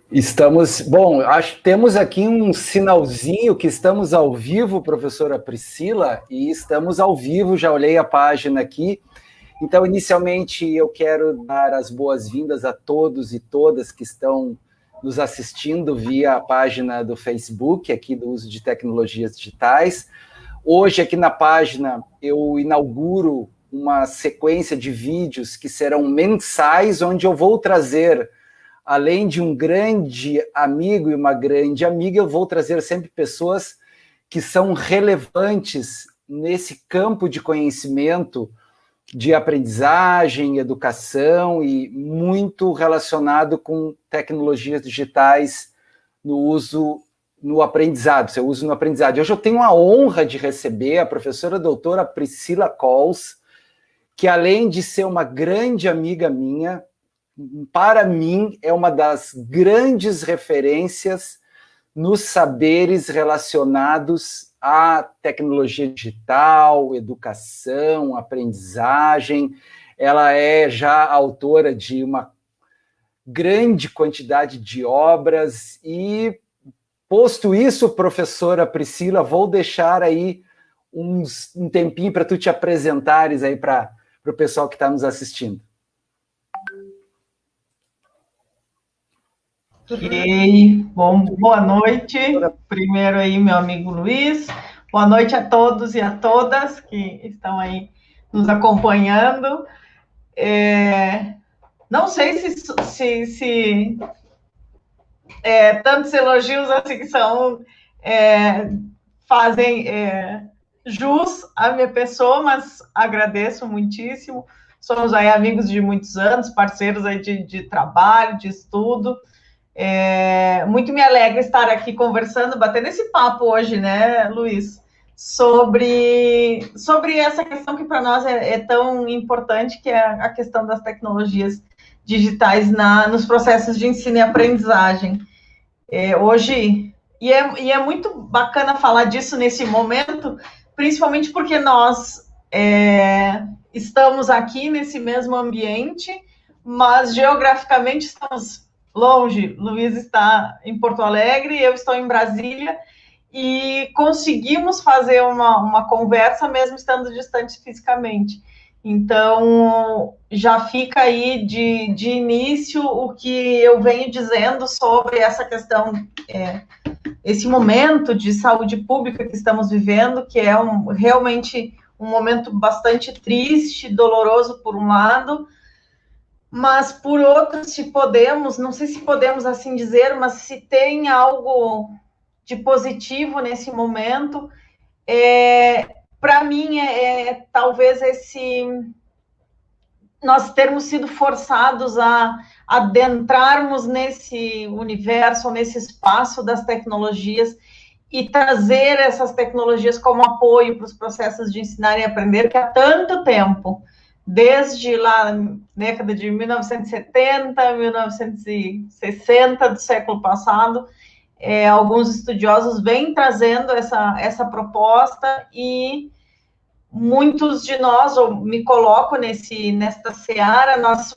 Estamos, bom, acho que temos aqui um sinalzinho que estamos ao vivo, professora Priscila, e estamos ao vivo, já olhei a página aqui. Então, inicialmente, eu quero dar as boas-vindas a todos e todas que estão nos assistindo via a página do Facebook, aqui do uso de tecnologias digitais. Hoje, aqui na página, eu inauguro uma sequência de vídeos que serão mensais, onde eu vou trazer, além de um grande amigo e uma grande amiga, eu vou trazer sempre pessoas que são relevantes nesse campo de conhecimento, de aprendizagem, educação e muito relacionado com tecnologias digitais no aprendizado, seu uso no aprendizado. Hoje eu tenho a honra de receber a professora doutora Priscila Cols, que além de ser uma grande amiga minha, para mim é uma das grandes referências nos saberes relacionados à tecnologia digital, educação, aprendizagem. Ela é já autora de uma grande quantidade de obras e, posto isso, professora Priscila, vou deixar aí um tempinho para tu te apresentares aí para o pessoal que está nos assistindo. Ok, bom, boa noite. Primeiro aí, meu amigo Luiz. Boa noite a todos e a todas que estão aí nos acompanhando. Não sei se tantos elogios assim fazem jus à minha pessoa, mas agradeço muitíssimo. Somos aí amigos de muitos anos, parceiros aí de trabalho, de estudo. Muito me alegra estar aqui conversando, batendo esse papo hoje, né, Luiz, sobre essa questão que para nós é tão importante, que é a questão das tecnologias digitais nos processos de ensino e aprendizagem. Hoje, e é muito bacana falar disso nesse momento, principalmente porque nós estamos aqui nesse mesmo ambiente, mas geograficamente estamos longe. Luiz está em Porto Alegre, eu estou em Brasília, e conseguimos fazer uma conversa mesmo estando distantes fisicamente. Então, já fica aí de início o que eu venho dizendo sobre essa questão, esse momento de saúde pública que estamos vivendo, que é realmente um momento bastante triste, doloroso por um lado, mas por outro, se podemos, não sei se podemos assim dizer, mas se tem algo de positivo nesse momento, para mim talvez nós termos sido forçados a adentrarmos nesse universo, nesse espaço das tecnologias e trazer essas tecnologias como apoio para os processos de ensinar e aprender, que há tanto tempo, desde lá na década de 1970, 1960 do século passado, alguns estudiosos vêm trazendo essa proposta, e muitos de nós, ou me coloco nesta seara, nós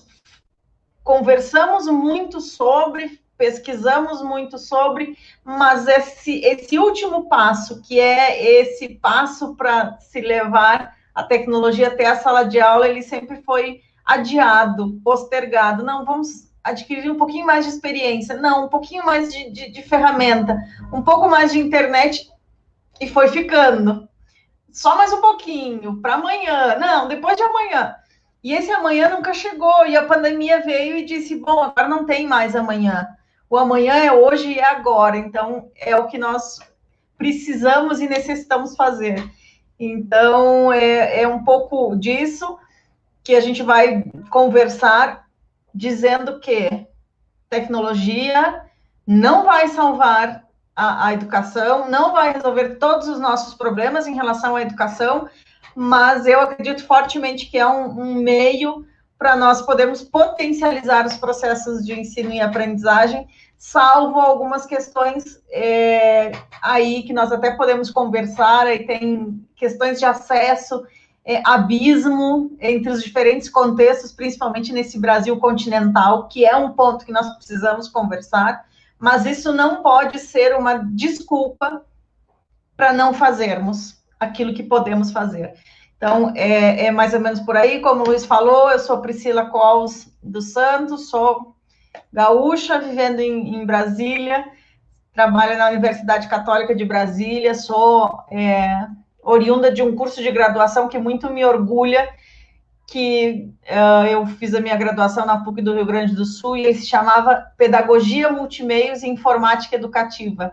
conversamos muito sobre, pesquisamos muito sobre, mas esse último passo, que é esse passo para se levar a tecnologia até a sala de aula, ele sempre foi adiado, postergado. Não, vamos adquirir um pouquinho mais de experiência, não, um pouquinho mais de ferramenta, um pouco mais de internet, e foi ficando. Só mais um pouquinho, para amanhã, não, depois de amanhã. E esse amanhã nunca chegou, e a pandemia veio e disse, bom, agora não tem mais amanhã. O amanhã é hoje e é agora, então é o que nós precisamos e necessitamos fazer. Então, é um pouco disso que a gente vai conversar, dizendo que tecnologia não vai salvar a educação, não vai resolver todos os nossos problemas em relação à educação, mas eu acredito fortemente que é um meio para nós podermos potencializar os processos de ensino e aprendizagem, salvo algumas questões aí que nós até podemos conversar, aí tem questões de acesso abismo entre os diferentes contextos, principalmente nesse Brasil continental, que é um ponto que nós precisamos conversar, mas isso não pode ser uma desculpa para não fazermos aquilo que podemos fazer. Então, é mais ou menos por aí, como o Luiz falou, eu sou Priscila Cols dos Santos, sou gaúcha, vivendo em Brasília, trabalho na Universidade Católica de Brasília, sou oriunda de um curso de graduação que muito me orgulha, que eu fiz a minha graduação na PUC do Rio Grande do Sul, e ele se chamava Pedagogia, Multimeios e Informática Educativa,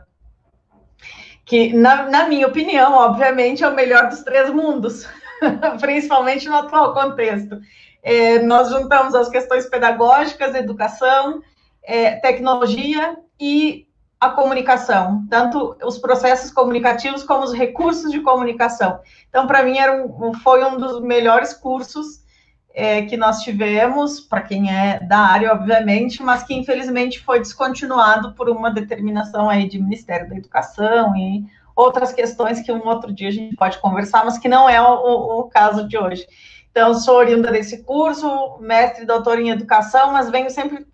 que, na minha opinião, obviamente, é o melhor dos três mundos, principalmente no atual contexto. Nós juntamos as questões pedagógicas, educação, tecnologia e a comunicação, tanto os processos comunicativos como os recursos de comunicação. Então, para mim, foi um dos melhores cursos que nós tivemos, para quem é da área, obviamente, mas que, infelizmente, foi descontinuado por uma determinação aí de Ministério da Educação e outras questões que um outro dia a gente pode conversar, mas que não é o caso de hoje. Então, sou oriunda desse curso, mestre e doutora em educação, mas venho sempre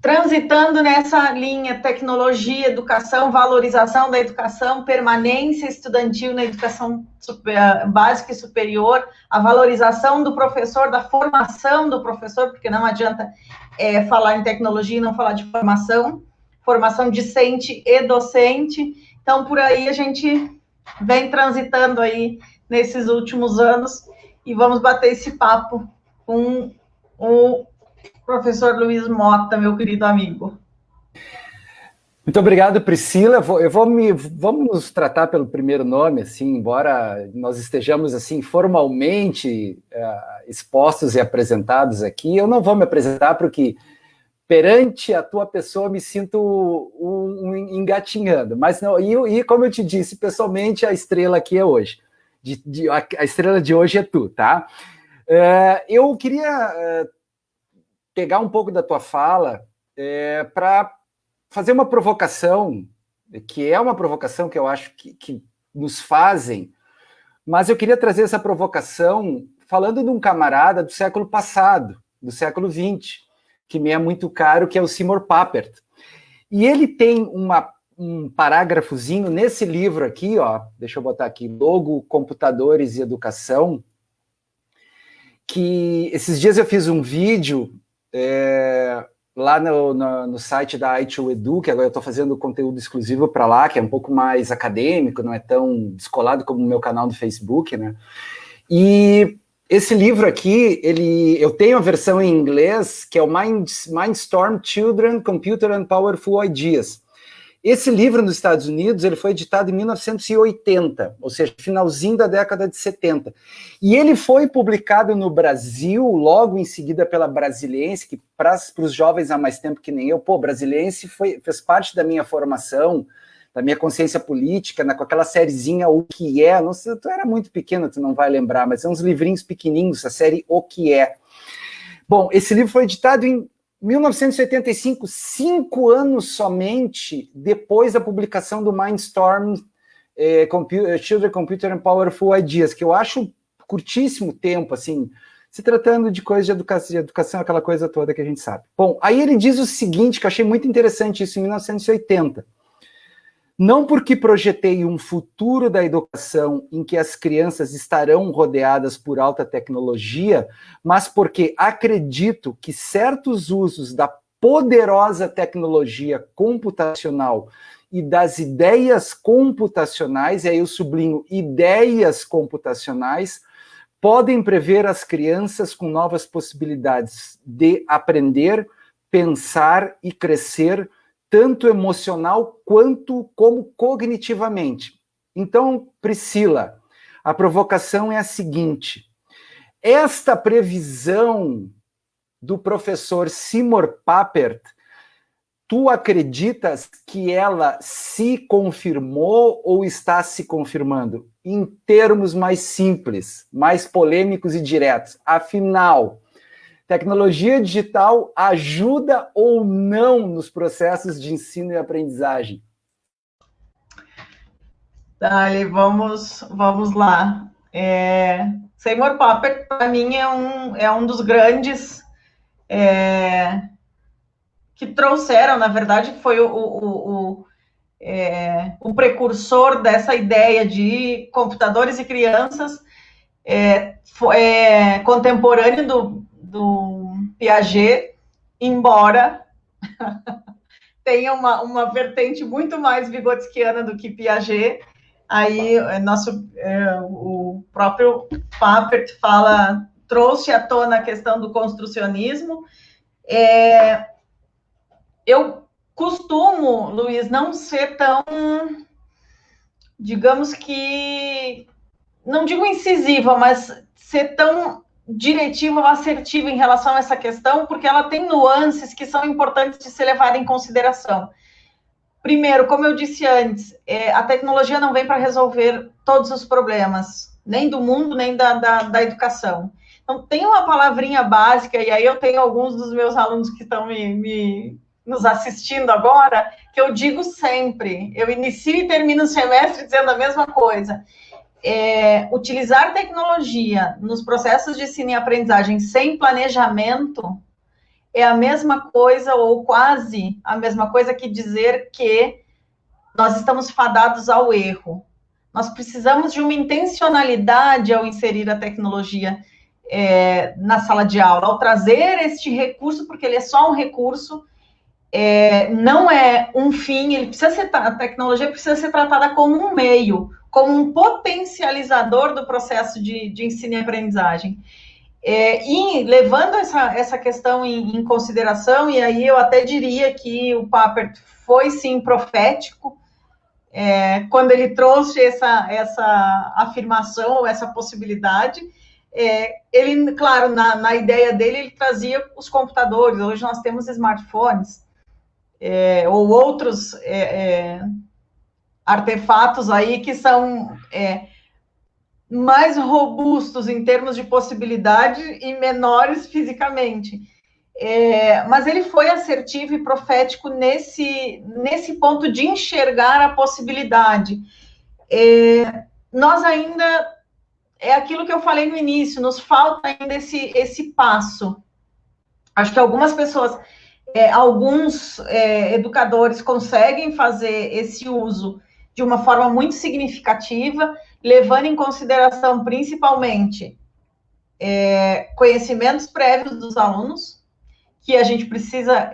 transitando nessa linha tecnologia, educação, valorização da educação, permanência estudantil na educação básica e superior, a valorização do professor, da formação do professor, porque não adianta falar em tecnologia e não falar de formação discente e docente. Então, por aí a gente vem transitando aí nesses últimos anos e vamos bater esse papo com o professor Luiz Mota, meu querido amigo. Muito obrigado, Priscila. Vamos nos tratar pelo primeiro nome, assim, embora nós estejamos assim formalmente expostos e apresentados aqui. Eu não vou me apresentar porque perante a tua pessoa me sinto engatinhando, mas não. E como eu te disse pessoalmente, a estrela aqui é hoje. A estrela de hoje é tu, tá? Eu queria pegar um pouco da tua fala para fazer uma provocação, que é uma provocação que eu acho que nos fazem, mas eu queria trazer essa provocação falando de um camarada do século passado, do século XX, que me é muito caro, que é o Seymour Papert. E ele tem um parágrafozinho nesse livro aqui, ó, deixa eu botar aqui, Logo, Computadores e Educação, que esses dias eu fiz um vídeo lá no site da i2Edu, que agora eu estou fazendo conteúdo exclusivo para lá, que é um pouco mais acadêmico, não é tão descolado como o meu canal do Facebook, né? E esse livro aqui, eu tenho a versão em inglês, que é o Mindstorm: Children, Computer and Powerful Ideas. Esse livro nos Estados Unidos ele foi editado em 1980, ou seja, finalzinho da década de 70. E ele foi publicado no Brasil, logo em seguida pela Brasiliense, que para os jovens há mais tempo que nem eu, Brasiliense fez parte da minha formação, da minha consciência política, com aquela sériezinha O Que É, não sei, tu era muito pequeno, tu não vai lembrar, mas são uns livrinhos pequenininhos, a série O Que É. Bom, esse livro foi editado em 1985, 5 anos somente depois da publicação do Mindstorm, Children, Computer and Powerful Ideas, que eu acho curtíssimo tempo, assim, se tratando de coisa de educação, aquela coisa toda que a gente sabe. Bom, aí ele diz o seguinte, que eu achei muito interessante isso em 1980. Não porque projetei um futuro da educação em que as crianças estarão rodeadas por alta tecnologia, mas porque acredito que certos usos da poderosa tecnologia computacional e das ideias computacionais, e aí eu sublinho ideias computacionais, podem prever as crianças com novas possibilidades de aprender, pensar e crescer, tanto emocional quanto como cognitivamente. Então, Priscila, a provocação é a seguinte: esta previsão do professor Seymour Papert, tu acreditas que ela se confirmou ou está se confirmando? Em termos mais simples, mais polêmicos e diretos. Afinal, tecnologia digital ajuda ou não nos processos de ensino e aprendizagem? Dale, vamos lá. Seymour Papert, para mim, é um dos grandes que trouxeram, na verdade, foi o precursor dessa ideia de computadores e crianças, contemporâneo do Piaget, embora tenha uma vertente muito mais vigotskiana do que Piaget. Aí o próprio Papert trouxe à tona a questão do construcionismo. Eu costumo, Luiz, não ser tão, digamos que, não digo incisiva, mas ser tão diretiva ou assertiva em relação a essa questão, porque ela tem nuances que são importantes de ser levada em consideração. Primeiro, como eu disse antes, a tecnologia não vem para resolver todos os problemas, nem do mundo, nem da educação. Então, tem uma palavrinha básica, e aí eu tenho alguns dos meus alunos que estão nos assistindo agora, que eu digo sempre, eu inicio e termino o semestre dizendo a mesma coisa. Utilizar tecnologia nos processos de ensino e aprendizagem sem planejamento é a mesma coisa, ou quase a mesma coisa, que dizer que nós estamos fadados ao erro. Nós precisamos de uma intencionalidade ao inserir a tecnologia na sala de aula, ao trazer este recurso, porque ele é só um recurso, não é um fim, a tecnologia precisa ser tratada como um meio, como um potencializador do processo de ensino e aprendizagem. E levando essa questão em consideração, e aí eu até diria que o Papert foi, sim, profético, quando ele trouxe essa afirmação, essa possibilidade. Ele, claro, na ideia dele, ele trazia os computadores. Hoje nós temos smartphones, ou outros artefatos aí que são mais robustos em termos de possibilidade e menores fisicamente. Mas ele foi assertivo e profético nesse ponto de enxergar a possibilidade. Nós ainda, aquilo que eu falei no início, nos falta ainda esse passo. Acho que algumas pessoas, alguns educadores conseguem fazer esse uso de uma forma muito significativa, levando em consideração, principalmente, conhecimentos prévios dos alunos, que a gente precisa,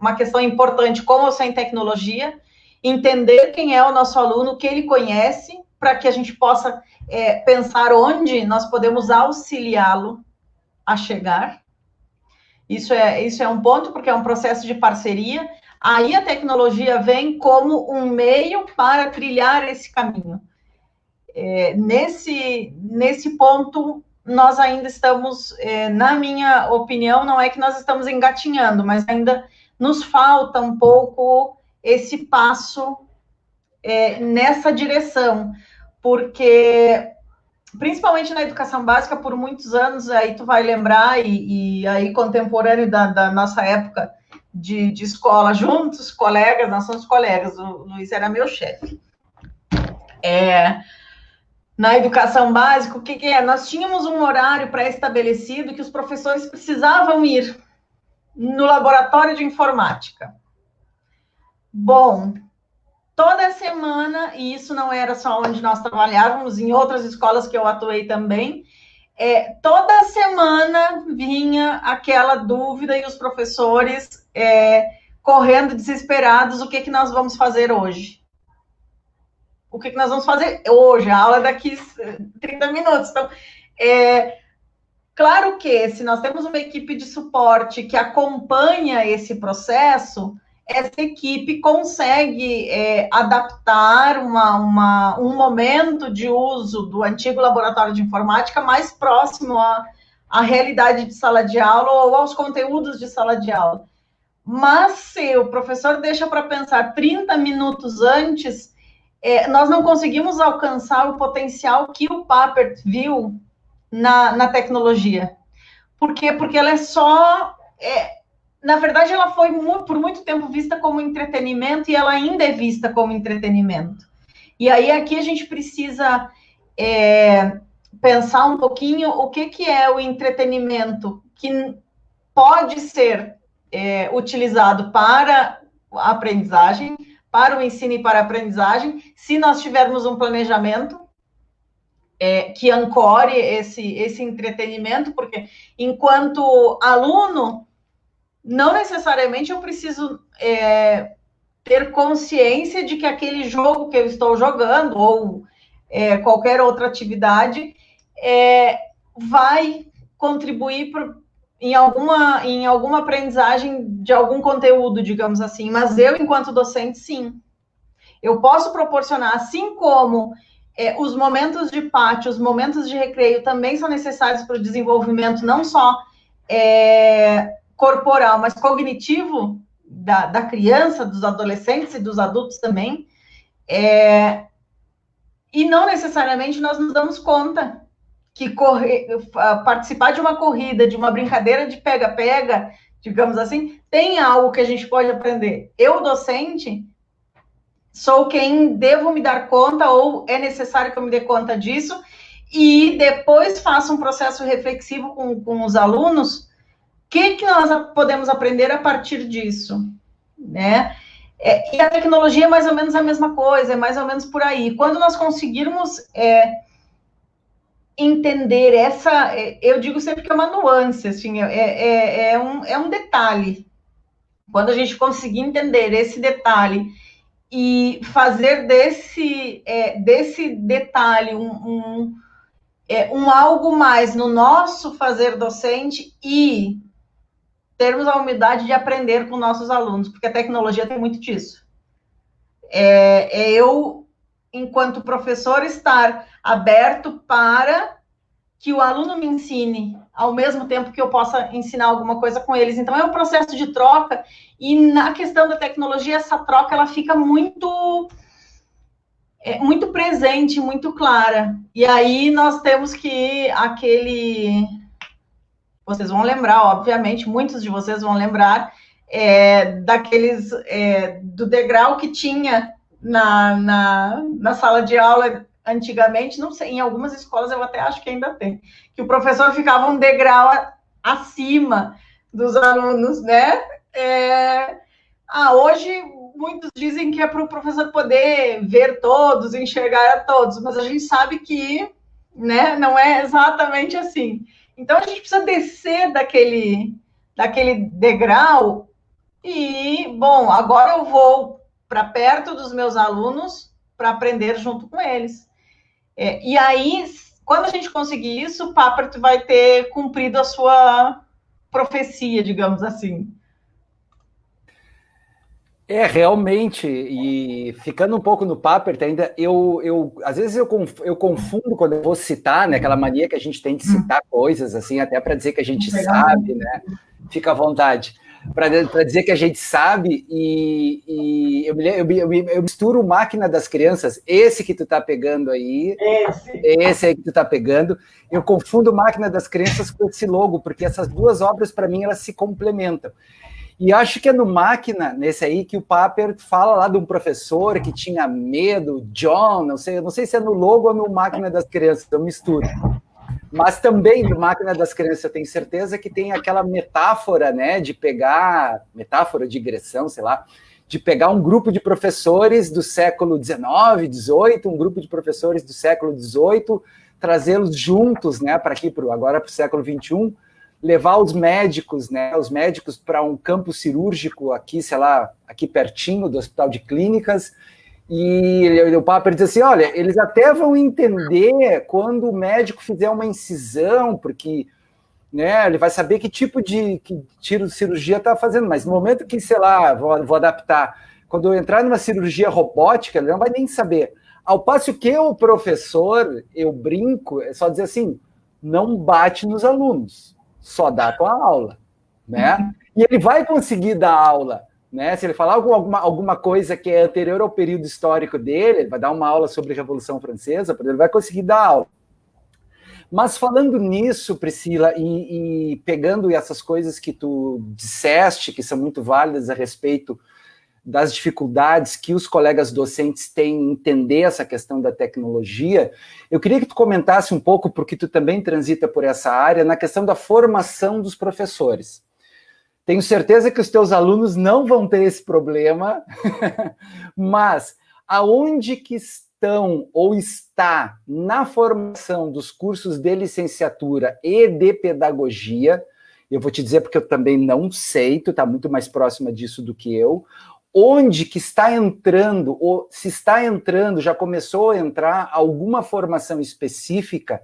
uma questão importante, como sem tecnologia, entender quem é o nosso aluno, o que ele conhece, para que a gente possa pensar onde nós podemos auxiliá-lo a chegar. Isso é um ponto, porque é um processo de parceria. Aí a tecnologia vem como um meio para trilhar esse caminho. Nesse ponto, nós ainda estamos, na minha opinião, não é que nós estamos engatinhando, mas ainda nos falta um pouco esse passo nessa direção, porque, principalmente na educação básica, por muitos anos, aí tu vai lembrar, e aí contemporâneo da nossa época, de escola juntos, colegas, nós somos colegas, o Luiz era meu chefe. Na educação básica, o que é? Nós tínhamos um horário pré-estabelecido que os professores precisavam ir no laboratório de informática. Bom, toda semana, e isso não era só onde nós trabalhávamos, em outras escolas que eu atuei também, toda semana vinha aquela dúvida e os professores correndo desesperados, o que nós vamos fazer hoje? O que nós vamos fazer hoje? A aula é daqui 30 minutos. Então, claro que se nós temos uma equipe de suporte que acompanha esse processo, essa equipe consegue adaptar um momento de uso do antigo laboratório de informática mais próximo à realidade de sala de aula ou aos conteúdos de sala de aula. Mas se o professor deixa para pensar 30 minutos antes, nós não conseguimos alcançar o potencial que o Papert viu na tecnologia. Por quê? Porque ela é só... na verdade, ela foi por muito tempo vista como entretenimento e ela ainda é vista como entretenimento. E aí aqui a gente precisa pensar um pouquinho o que é o entretenimento que pode ser utilizado para a aprendizagem, para o ensino e para a aprendizagem, se nós tivermos um planejamento que ancore esse entretenimento, porque enquanto aluno, não necessariamente eu preciso ter consciência de que aquele jogo que eu estou jogando, ou qualquer outra atividade, vai contribuir em alguma aprendizagem de algum conteúdo, digamos assim. Mas eu, enquanto docente, sim. Eu posso proporcionar, assim como os momentos de pátio, os momentos de recreio também são necessários para o desenvolvimento não só corporal, mas cognitivo da criança, dos adolescentes e dos adultos também. E não necessariamente nós nos damos conta que participar de uma corrida, de uma brincadeira de pega-pega, digamos assim, tem algo que a gente pode aprender. Eu, docente, sou quem devo me dar conta, ou é necessário que eu me dê conta disso, e depois faço um processo reflexivo com os alunos, o que nós podemos aprender a partir disso, né? E a tecnologia é mais ou menos a mesma coisa, é mais ou menos por aí. Quando nós conseguirmos entender eu digo sempre que é uma nuance, assim, é um detalhe. Quando a gente conseguir entender esse detalhe e fazer desse detalhe um algo mais no nosso fazer docente e termos a humildade de aprender com nossos alunos, porque a tecnologia tem muito disso. Eu, enquanto professor, estar aberto para que o aluno me ensine, ao mesmo tempo que eu possa ensinar alguma coisa com eles. Então, é um processo de troca, e na questão da tecnologia, essa troca, ela fica muito presente, muito clara. E aí, nós temos que vocês vão lembrar, obviamente, muitos de vocês vão lembrar, do degrau que tinha na sala de aula antigamente, não sei, em algumas escolas eu até acho que ainda tem, que o professor ficava um degrau acima dos alunos, né? Hoje, muitos dizem que é para o professor poder ver todos, enxergar a todos, mas a gente sabe que, né, não é exatamente assim. Então, a gente precisa descer daquele degrau e, bom, agora eu vou para perto dos meus alunos para aprender junto com eles. E aí, quando a gente conseguir isso, o Papert vai ter cumprido a sua profecia, digamos assim. Realmente, e ficando um pouco no Papert ainda, às vezes eu confundo quando eu vou citar, né, aquela mania que a gente tem de citar coisas, assim, até para dizer que a gente sabe, né, fica à vontade, para dizer que a gente sabe, e eu misturo Máquina das Crianças, esse que tu tá pegando aí, esse aí que tu tá pegando, eu confundo Máquina das Crianças com esse logo, porque essas duas obras, para mim, elas se complementam. E acho que é no Máquina, nesse aí, que o Papert fala lá de um professor que tinha medo, John, não sei se é no logo ou no Máquina das Crianças, eu misturo. Mas também no Máquina das Crianças eu tenho certeza que tem aquela metáfora, né, de pegar, metáfora de digressão, sei lá, de pegar um grupo de professores do século XIX, XVIII, um grupo de professores do século XVIII, trazê-los juntos, né, agora para o século XXI, levar os médicos, né, para um campo cirúrgico aqui, sei lá, aqui pertinho do Hospital de Clínicas, e o Papert diz assim, olha, eles até vão entender quando o médico fizer uma incisão, porque, né, ele vai saber que tipo de cirurgia está fazendo, mas no momento que, sei lá, vou adaptar, quando eu entrar numa cirurgia robótica, ele não vai nem saber. Ao passo que o professor, eu brinco, é só dizer assim, não bate nos alunos, só dá a tua aula, né? E ele vai conseguir dar aula, né? Se ele falar alguma coisa que é anterior ao período histórico dele, ele vai dar uma aula sobre a Revolução Francesa, ele vai conseguir dar aula. Mas falando nisso, Priscila, e pegando essas coisas que tu disseste, que são muito válidas a respeito das dificuldades que os colegas docentes têm em entender essa questão da tecnologia, eu queria que tu comentasse um pouco, porque tu também transita por essa área, na questão da formação dos professores. Tenho certeza que os teus alunos não vão ter esse problema, mas aonde que estão ou está na formação dos cursos de licenciatura e de pedagogia, eu vou te dizer porque eu também não sei, tu está muito mais próxima disso do que eu, onde que está entrando, ou se está entrando, já começou a entrar alguma formação específica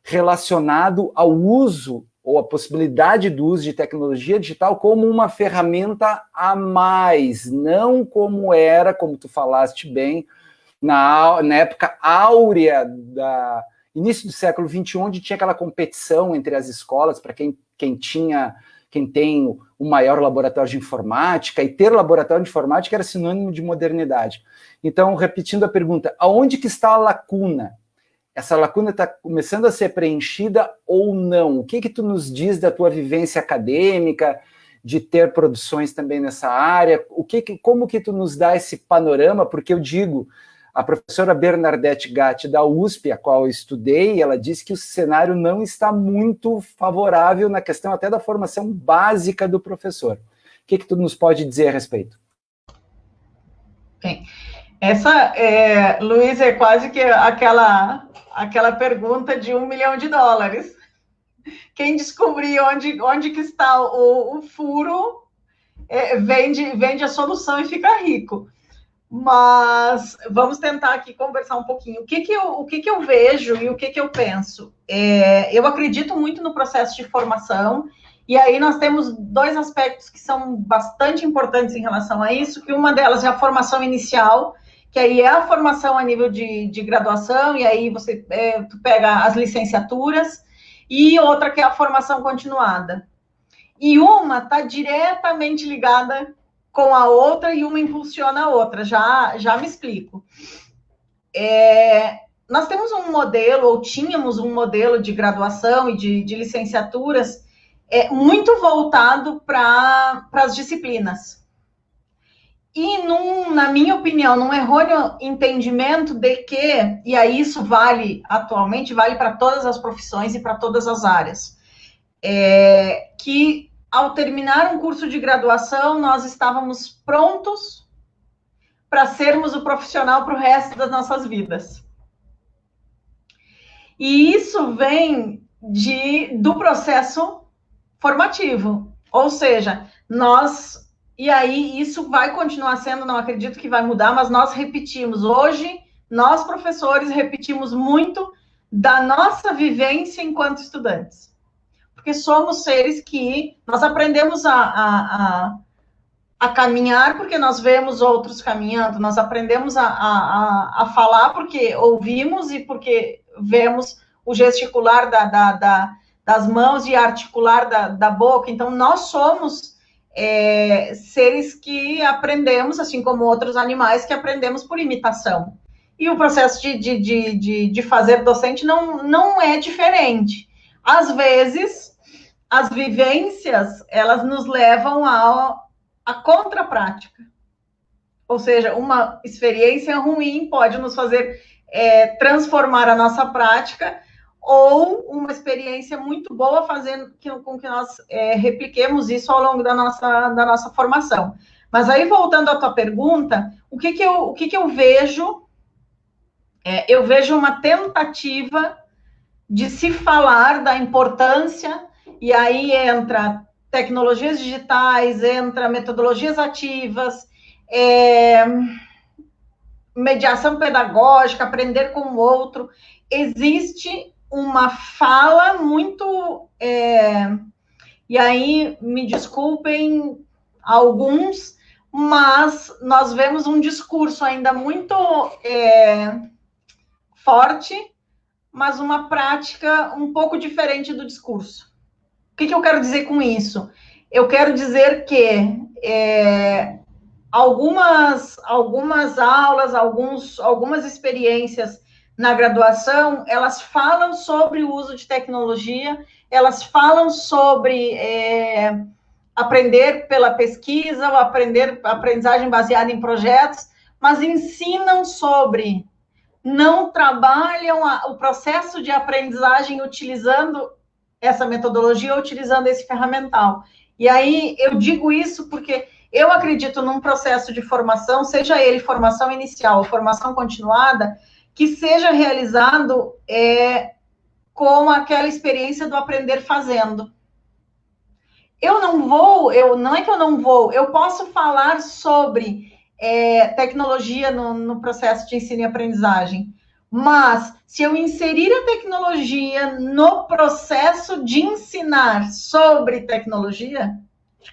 relacionado ao uso ou a possibilidade do uso de tecnologia digital como uma ferramenta a mais, não como era, como tu falaste bem, na época áurea da início do século XXI, onde tinha aquela competição entre as escolas para quem tem o maior laboratório de informática, e ter laboratório de informática era sinônimo de modernidade. Então, repetindo a pergunta, aonde que está a lacuna? Essa lacuna está começando a ser preenchida ou não? O que tu nos diz da tua vivência acadêmica, de ter produções também nessa área? Como que tu nos dá esse panorama? Porque eu digo, a professora Bernadette Gatti, da USP, a qual eu estudei, ela disse que o cenário não está muito favorável na questão até da formação básica do professor. O que tu nos pode dizer a respeito? Bem, essa, Luiz, é quase que aquela pergunta de $1 milhão. Quem descobrir onde que está o furo, vende a solução e fica rico. Mas vamos tentar aqui conversar um pouquinho. O que eu vejo e o que eu penso? Eu acredito muito no processo de formação, e aí nós temos dois aspectos que são bastante importantes em relação a isso, que uma delas é a formação inicial, que aí é a formação a nível de graduação, e aí tu pega as licenciaturas, e outra que é a formação continuada. E uma está diretamente ligada com a outra e uma impulsiona a outra. Já me explico. Nós temos um modelo, ou tínhamos um modelo de graduação e de licenciaturas muito voltado para as disciplinas. E, na minha opinião, num errôneo entendimento de que, e aí isso atualmente vale para todas as profissões e para todas as áreas, que ao terminar um curso de graduação, nós estávamos prontos para sermos o profissional para o resto das nossas vidas. E isso vem do processo formativo. Ou seja, e aí isso vai continuar sendo, não acredito que vai mudar, mas nós repetimos. Hoje, nós professores repetimos muito da nossa vivência enquanto estudantes. Porque somos seres que nós aprendemos a caminhar porque nós vemos outros caminhando, nós aprendemos a falar porque ouvimos e porque vemos o gesticular das mãos e articular da boca. Então, nós somos seres que aprendemos, assim como outros animais, que aprendemos por imitação. E o processo de fazer docente não é diferente. Às vezes, as vivências, elas nos levam à contraprática. Ou seja, uma experiência ruim pode nos fazer transformar a nossa prática, ou uma experiência muito boa fazendo com que nós repliquemos isso ao longo da nossa formação. Mas aí, voltando à tua pergunta, o que eu vejo? Eu vejo uma tentativa de se falar da importância, e aí entra tecnologias digitais, entra metodologias ativas, mediação pedagógica, aprender com o outro. Existe uma fala muito... e aí, me desculpem alguns, mas nós vemos um discurso ainda muito forte, mas uma prática um pouco diferente do discurso. O que eu quero dizer com isso? Eu quero dizer que algumas aulas, algumas experiências na graduação, elas falam sobre o uso de tecnologia, elas falam sobre aprender pela pesquisa, ou aprendizagem baseada em projetos, mas ensinam sobre, não trabalham o processo de aprendizagem utilizando essa metodologia, utilizando esse ferramental. E aí eu digo isso porque eu acredito num processo de formação, seja ele formação inicial ou formação continuada, que seja realizado com aquela experiência do aprender fazendo. Não é que eu não vou, eu posso falar sobre tecnologia no processo de ensino e aprendizagem, mas se eu inserir a tecnologia no processo de ensinar sobre tecnologia,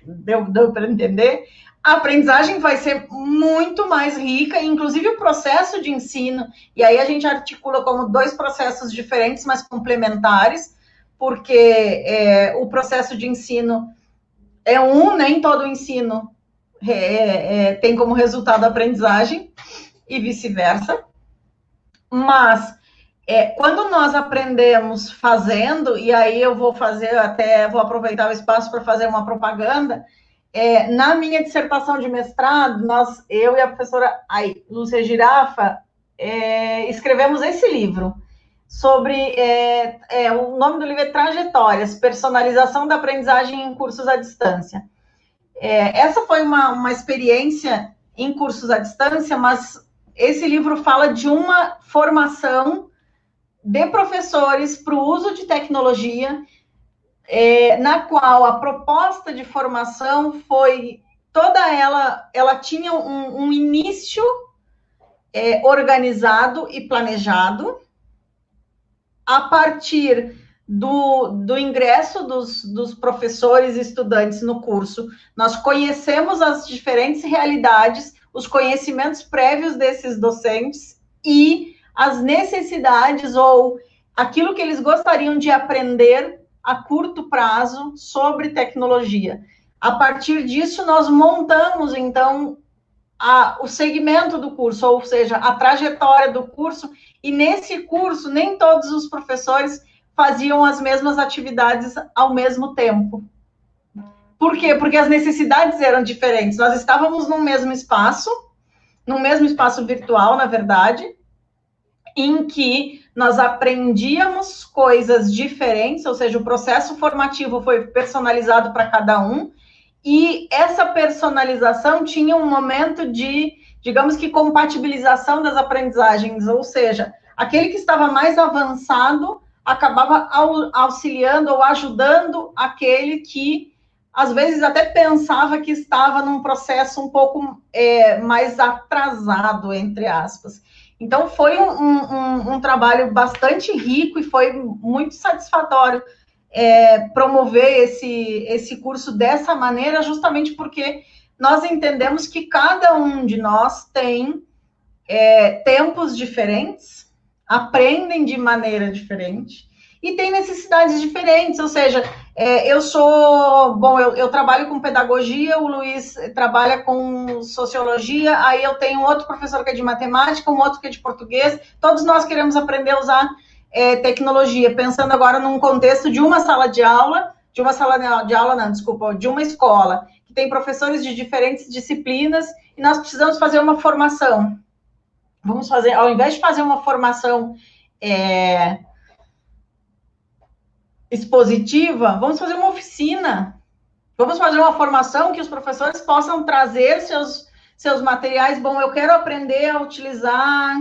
deu para entender? A aprendizagem vai ser muito mais rica, inclusive o processo de ensino, e aí a gente articula como 2 processos diferentes, mas complementares, porque o processo de ensino nem todo ensino tem como resultado a aprendizagem, e vice-versa, mas quando nós aprendemos fazendo, e aí eu vou aproveitar o espaço para fazer uma propaganda, na minha dissertação de mestrado, eu e a professora Lúcia Girafa escrevemos esse livro, sobre, o nome do livro é Trajetórias, Personalização da Aprendizagem em Cursos à Distância. Essa foi uma experiência em cursos à distância, mas esse livro fala de uma formação de professores para o uso de tecnologia, na qual a proposta de formação foi toda ela tinha um início organizado e planejado, a partir do ingresso dos professores e estudantes no curso. Nós conhecemos as diferentes realidades, os conhecimentos prévios desses docentes e as necessidades ou aquilo que eles gostariam de aprender a curto prazo sobre tecnologia. A partir disso, nós montamos, então, o segmento do curso, ou seja, a trajetória do curso, e nesse curso, nem todos os professores faziam as mesmas atividades ao mesmo tempo. Por quê? Porque as necessidades eram diferentes. Nós estávamos num mesmo espaço virtual, na verdade, em que nós aprendíamos coisas diferentes, ou seja, o processo formativo foi personalizado para cada um, e essa personalização tinha um momento de, digamos que, compatibilização das aprendizagens, ou seja, aquele que estava mais avançado acabava auxiliando ou ajudando aquele que, às vezes, até pensava que estava num processo um pouco mais atrasado, entre aspas. Então, foi um trabalho bastante rico e foi muito satisfatório promover esse curso dessa maneira, justamente porque nós entendemos que cada um de nós tem tempos diferentes, aprendem de maneira diferente e tem necessidades diferentes, ou seja, eu trabalho com pedagogia, o Luiz trabalha com sociologia, aí eu tenho outro professor que é de matemática, um outro que é de português, todos nós queremos aprender a usar tecnologia, pensando agora num contexto de uma sala de aula, de uma escola, que tem professores de diferentes disciplinas, e nós precisamos fazer uma formação. Vamos fazer, ao invés de fazer uma formação expositiva, vamos fazer uma oficina, vamos fazer uma formação que os professores possam trazer seus materiais. Bom, eu quero aprender a utilizar,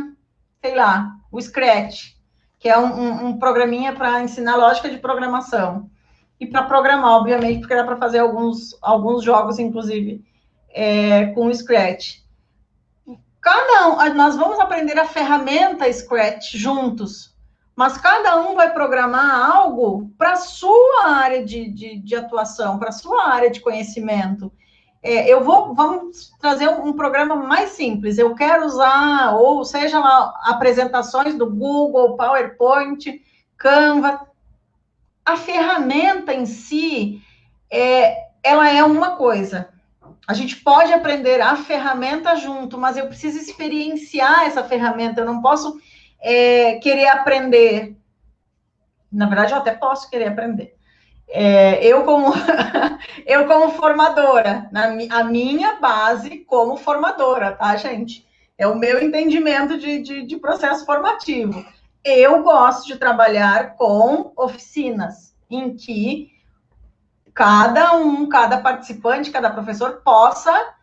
sei lá, o Scratch, que é um programinha para ensinar lógica de programação. E para programar, obviamente, porque dá para fazer alguns jogos, inclusive, com o Scratch. Nós vamos aprender a ferramenta Scratch juntos, mas cada um vai programar algo para a sua área de atuação, para a sua área de conhecimento. Vamos trazer um programa mais simples. Eu quero usar, ou seja lá, apresentações do Google, PowerPoint, Canva. A ferramenta em si, ela é uma coisa. A gente pode aprender a ferramenta junto, mas eu preciso experienciar essa ferramenta. Eu não posso querer aprender. Na verdade, eu até posso querer aprender. Eu como, eu como formadora, a minha base como formadora, tá, gente? É o meu entendimento de processo formativo. Eu gosto de trabalhar com oficinas em que cada participante, cada professor possa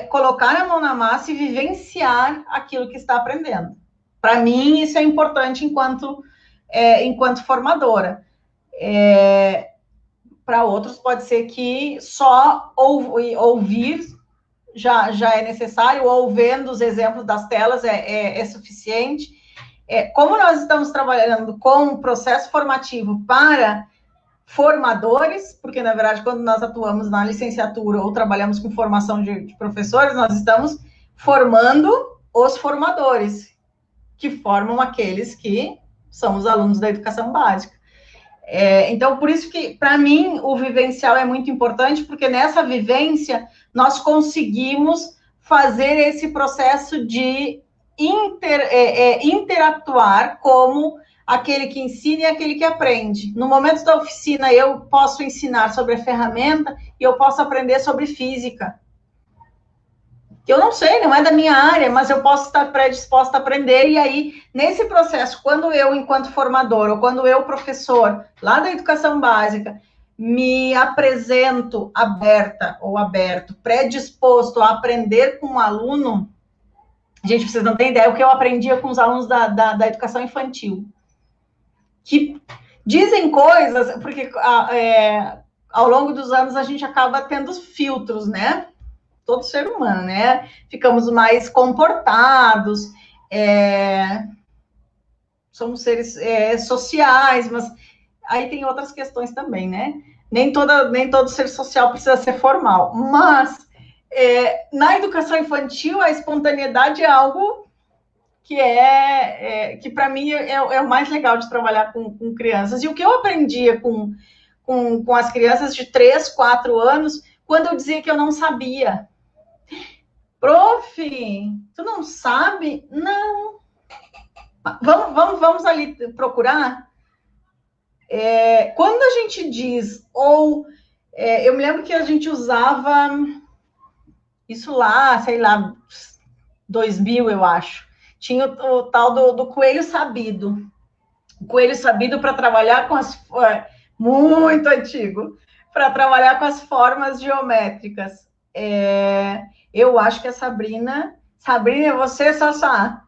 colocar a mão na massa e vivenciar aquilo que está aprendendo. Para mim, isso é importante enquanto formadora. Para outros, pode ser que só ouvir já é necessário, ou vendo os exemplos das telas é suficiente. Como nós estamos trabalhando com um processo formativo para formadores, porque, na verdade, quando nós atuamos na licenciatura ou trabalhamos com formação de professores, nós estamos formando os formadores, que formam aqueles que são os alunos da educação básica. Então, por isso que, para mim, o vivencial é muito importante, porque nessa vivência nós conseguimos fazer esse processo de interatuar como aquele que ensina e aquele que aprende. No momento da oficina, eu posso ensinar sobre a ferramenta e eu posso aprender sobre física. Eu não sei, não é da minha área, mas eu posso estar predisposta a aprender, e aí, nesse processo, quando eu, enquanto formador, ou quando eu, professor, lá da educação básica, me apresento aberta ou aberto, predisposto a aprender com um aluno, gente, vocês não têm ideia o que eu aprendia com os alunos da educação infantil, que dizem coisas, porque ao longo dos anos a gente acaba tendo filtros, né? Todo ser humano, né? Ficamos mais comportados, somos seres sociais, mas aí tem outras questões também, né? Nem todo ser social precisa ser formal, mas na educação infantil a espontaneidade é algo que para mim é o mais legal de trabalhar com crianças. E o que eu aprendia com as crianças de 3, 4 anos, quando eu dizia que eu não sabia. Prof, tu não sabe? Não. Vamos ali procurar? Quando a gente diz, eu me lembro que a gente usava isso lá, sei lá, 2000, eu acho. Tinha o tal do coelho sabido. O coelho sabido para trabalhar com muito antigo, para trabalhar com as formas geométricas. Eu acho que a Sabrina, você, Sassá.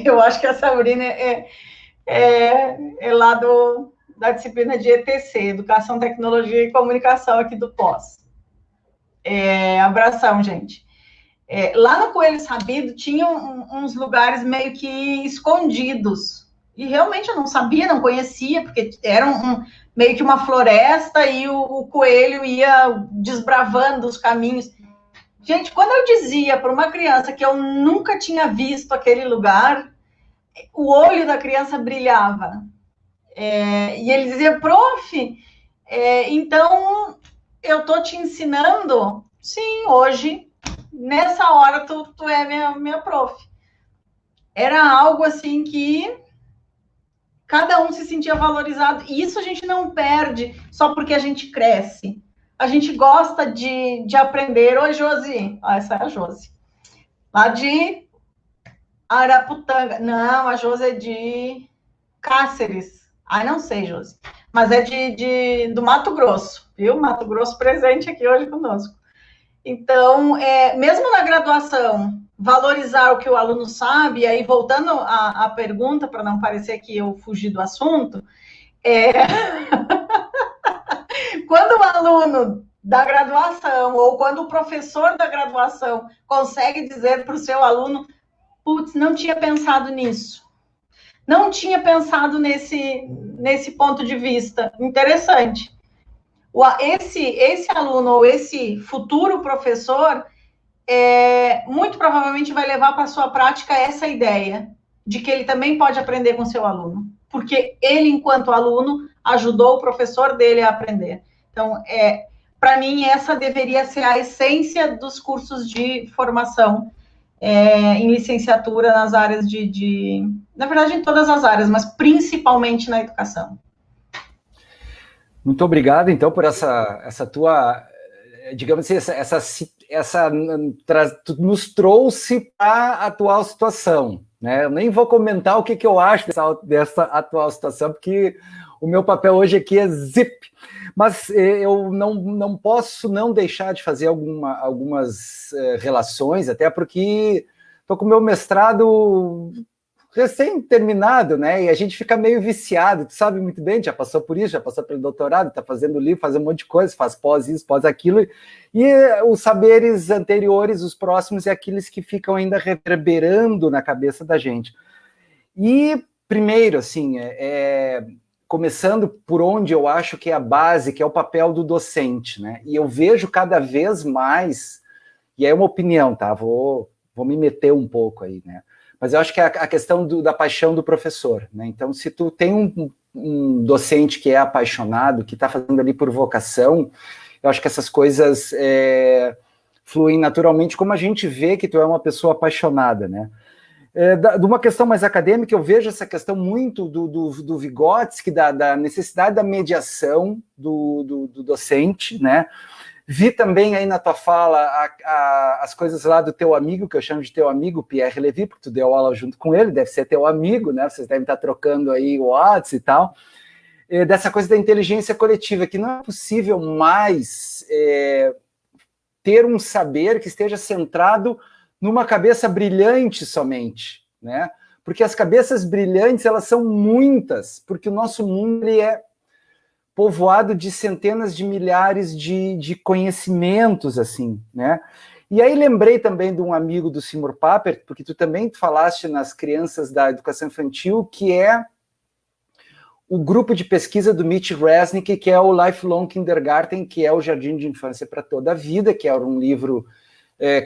Eu acho que a Sabrina é lá da disciplina de ETC, Educação, Tecnologia e Comunicação, aqui do pós. Abração, gente. Lá no Coelho Sabido tinha uns lugares meio que escondidos. E realmente eu não sabia, não conhecia, porque era meio que uma floresta e o coelho ia desbravando os caminhos. Gente, quando eu dizia para uma criança que eu nunca tinha visto aquele lugar, o olho da criança brilhava. E ele dizia, prof, então eu estou te ensinando? Sim, hoje, nessa hora, tu é minha prof. Era algo assim que cada um se sentia valorizado. E isso a gente não perde só porque a gente cresce. A gente gosta de aprender. Oi, Josi. Essa é a Josi. Lá de Araputanga. Não, a Josi é de Cáceres. Não sei, Josi. Mas é do Mato Grosso, viu? Mato Grosso presente aqui hoje conosco. Então, mesmo na graduação, valorizar o que o aluno sabe, e aí voltando à pergunta, para não parecer que eu fugi do assunto, quando o aluno da graduação, ou quando o professor da graduação consegue dizer para o seu aluno, putz, não tinha pensado nisso, não tinha pensado nesse ponto de vista, interessante. Esse aluno ou esse futuro professor muito provavelmente vai levar para a sua prática essa ideia de que ele também pode aprender com seu aluno, porque ele, enquanto aluno, ajudou o professor dele a aprender. Então, para mim, essa deveria ser a essência dos cursos de formação em licenciatura nas áreas na verdade, em todas as áreas, mas principalmente na educação. Muito obrigado, então, por essa tua, digamos assim, tu nos trouxe para a atual situação, né? Eu nem vou comentar o que eu acho dessa atual situação, porque o meu papel hoje aqui é zip. Mas eu não posso não deixar de fazer algumas relações, até porque estou com o meu mestrado recém-terminado, né? E a gente fica meio viciado, tu sabe muito bem, já passou por isso, já passou pelo doutorado, está fazendo livro, faz um monte de coisa, faz pós isso, pós aquilo, e os saberes anteriores, os próximos, é aqueles que ficam ainda reverberando na cabeça da gente. E, primeiro, assim, começando por onde eu acho que é a base, que é o papel do docente, né? E eu vejo cada vez mais, e é uma opinião, tá? Vou me meter um pouco aí, né? Mas eu acho que é a questão da paixão do professor, né? Então, se tu tem um docente que é apaixonado, que está fazendo ali por vocação, eu acho que essas coisas fluem naturalmente, como a gente vê que tu é uma pessoa apaixonada, né? De uma questão mais acadêmica, eu vejo essa questão muito do Vygotsky, da necessidade da mediação do docente, né? Vi também aí na tua fala as coisas lá do teu amigo, que eu chamo de teu amigo, Pierre Levy, porque tu deu aula junto com ele, deve ser teu amigo, né? Vocês devem estar trocando aí o WhatsApp e tal. Dessa coisa da inteligência coletiva, que não é possível mais ter um saber que esteja centrado numa cabeça brilhante somente, né? Porque as cabeças brilhantes, elas são muitas, porque o nosso mundo ele é povoado de centenas de milhares de conhecimentos, assim, né? E aí lembrei também de um amigo do Seymour Papert, porque tu também falaste nas crianças da educação infantil, que é o grupo de pesquisa do Mitch Resnick, que é o Lifelong Kindergarten, que é o Jardim de Infância para Toda a Vida, que é um livro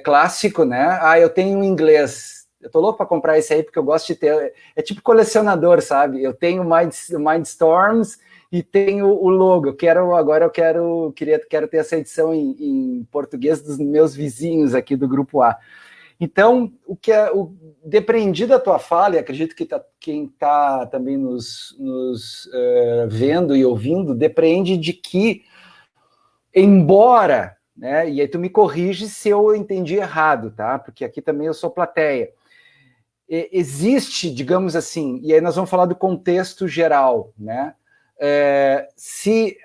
clássico, né? Eu tenho um inglês. Eu tô louco para comprar esse aí, porque eu gosto de ter... É tipo colecionador, sabe? Eu tenho Mindstorms e tenho o logo. Agora eu quero ter essa edição em português dos meus vizinhos aqui do Grupo A. Então, depreendi da tua fala, e acredito que quem está também nos vendo e ouvindo, depreende de que, embora, né, e aí tu me corrige se eu entendi errado, tá? Porque aqui também eu sou plateia. Existe, digamos assim, e aí nós vamos falar do contexto geral, né? Se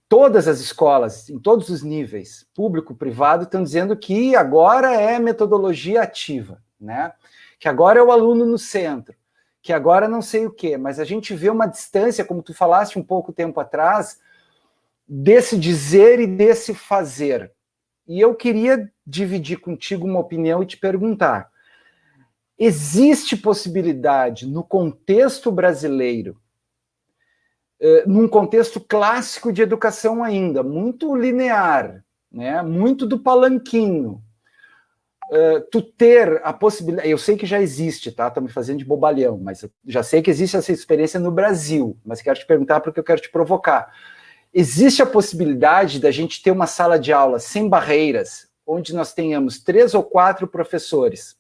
todas as escolas, em todos os níveis, público, privado, estão dizendo que agora é metodologia ativa, né? Que agora é o aluno no centro, que agora não sei o quê, mas a gente vê uma distância, como tu falaste um pouco tempo atrás, desse dizer e desse fazer. E eu queria dividir contigo uma opinião e te perguntar, existe possibilidade no contexto brasileiro, num contexto clássico de educação ainda, muito linear, né? Muito do palanquinho, tu ter a possibilidade, eu sei que já existe, tá? Estou me fazendo de bobalhão, mas eu já sei que existe essa experiência no Brasil, mas quero te perguntar porque eu quero te provocar. Existe a possibilidade da gente ter uma sala de aula sem barreiras, onde nós tenhamos 3 ou 4 professores,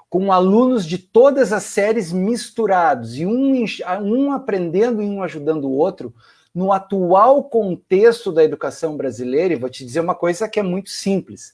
com alunos de todas as séries misturados, e um aprendendo e um ajudando o outro, no atual contexto da educação brasileira, e vou te dizer uma coisa que é muito simples.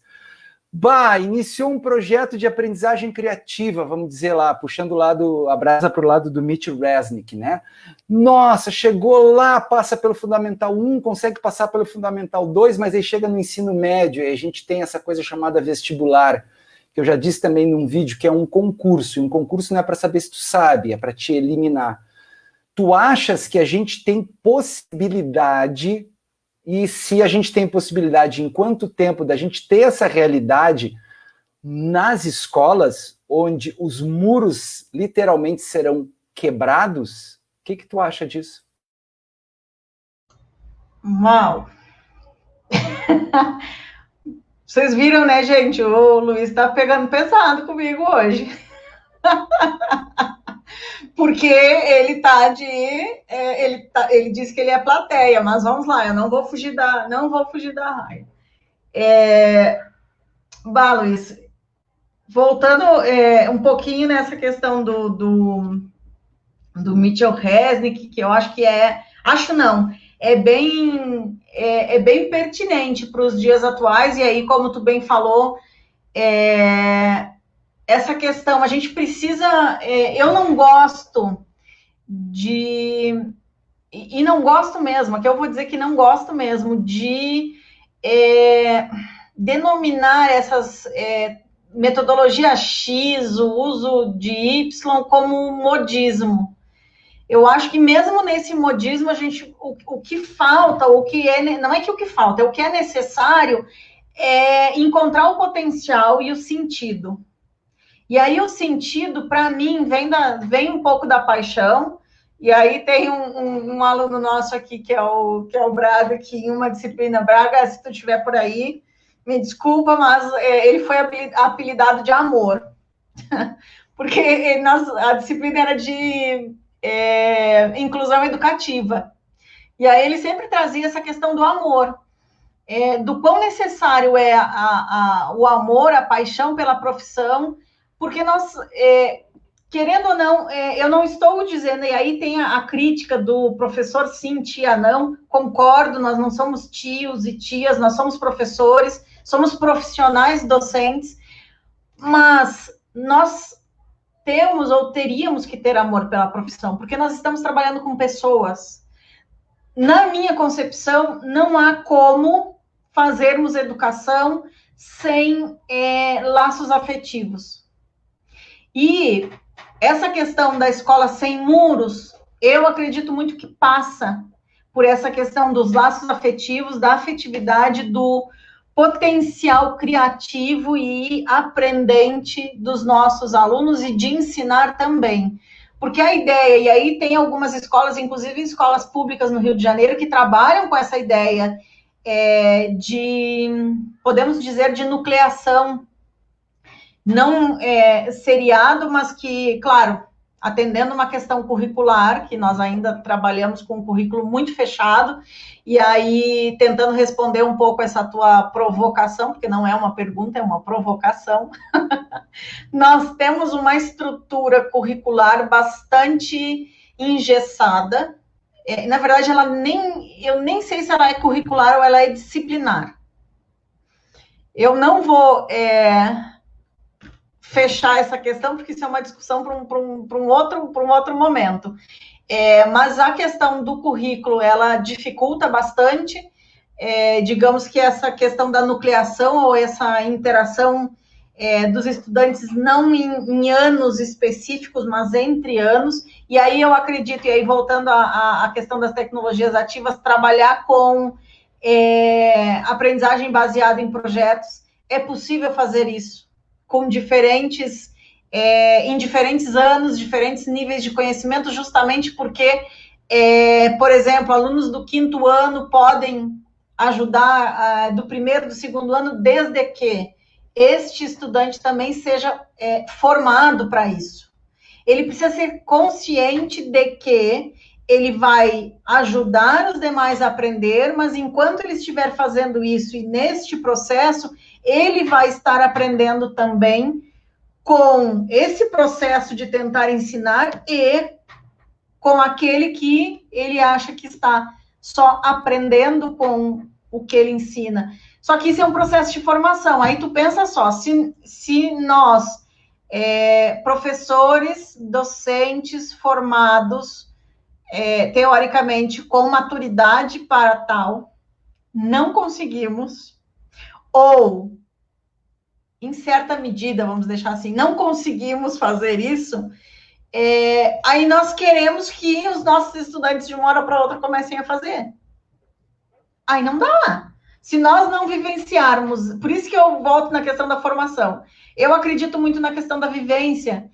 Iniciou um projeto de aprendizagem criativa, vamos dizer lá, puxando a brasa para o lado do Mitch Resnick, né? Nossa, chegou lá, passa pelo Fundamental 1, consegue passar pelo Fundamental 2, mas aí chega no ensino médio, e a gente tem essa coisa chamada vestibular, que eu já disse também num vídeo, que é um concurso, e um concurso não é para saber se tu sabe, é para te eliminar. Tu achas que a gente tem possibilidade, e se a gente tem possibilidade, em quanto tempo da gente ter essa realidade nas escolas, onde os muros literalmente serão quebrados? O que tu acha disso? Uau! Vocês viram, né, gente? O Luiz tá pegando pesado comigo hoje. Porque ele ele disse que ele é plateia, mas vamos lá, eu não vou fugir da raia. Luiz, voltando um pouquinho nessa questão do Mitchell Resnick, que eu acho que acho não, é bem pertinente para os dias atuais, e aí, como tu bem falou, essa questão, a gente precisa, eu não gosto e não gosto mesmo, aqui eu vou dizer que não gosto mesmo de denominar essas metodologia X, o uso de Y como modismo. Eu acho que mesmo nesse modismo, o que falta, não é que o que falta, é o que é necessário é encontrar o potencial e o sentido. E aí o sentido, para mim, vem um pouco da paixão. E aí tem um aluno nosso aqui, que é o Braga, que em uma disciplina, Braga, se tu estiver por aí, me desculpa, mas ele foi apelidado de amor. Porque a disciplina era de inclusão educativa. E aí ele sempre trazia essa questão do amor, do quão necessário é o amor, a paixão pela profissão, porque nós, querendo ou não, eu não estou dizendo, e aí tem a crítica do professor sim, tia não, concordo, nós não somos tios e tias, nós somos professores, somos profissionais docentes, mas nós temos ou teríamos que ter amor pela profissão, porque nós estamos trabalhando com pessoas. Na minha concepção, não há como fazermos educação sem laços afetivos. E essa questão da escola sem muros, eu acredito muito que passa por essa questão dos laços afetivos, da afetividade, do potencial criativo e aprendente dos nossos alunos e de ensinar também. Porque a ideia, e aí tem algumas escolas, inclusive escolas públicas no Rio de Janeiro, que trabalham com essa ideia podemos dizer, de nucleação, não seriado, mas que, claro, atendendo uma questão curricular, que nós ainda trabalhamos com um currículo muito fechado, e aí tentando responder um pouco essa tua provocação, porque não é uma pergunta, é uma provocação. Nós temos uma estrutura curricular bastante engessada. Na verdade, eu nem sei se ela é curricular ou ela é disciplinar. Eu não vou fechar essa questão, porque isso é uma discussão para um outro momento. Mas a questão do currículo, ela dificulta bastante, digamos que essa questão da nucleação ou essa interação dos estudantes, não em anos específicos, mas entre anos, e aí eu acredito, e aí voltando à questão das tecnologias ativas, trabalhar com aprendizagem baseada em projetos, é possível fazer isso com em diferentes anos, diferentes níveis de conhecimento, justamente porque, por exemplo, alunos do 5º ano podem ajudar do 1º, do 2º ano, desde que este estudante também seja formado para isso. Ele precisa ser consciente de que ele vai ajudar os demais a aprender, mas enquanto ele estiver fazendo isso e neste processo, ele vai estar aprendendo também com esse processo de tentar ensinar e com aquele que ele acha que está só aprendendo com o que ele ensina. Só que isso é um processo de formação. Aí tu pensa só, se nós, professores, docentes formados, teoricamente, com maturidade para tal, não conseguimos, ou, em certa medida, vamos deixar assim, não conseguimos fazer isso, aí nós queremos que os nossos estudantes, de uma hora para outra, comecem a fazer. Aí não dá. Se nós não vivenciarmos, por isso que eu volto na questão da formação. Eu acredito muito na questão da vivência.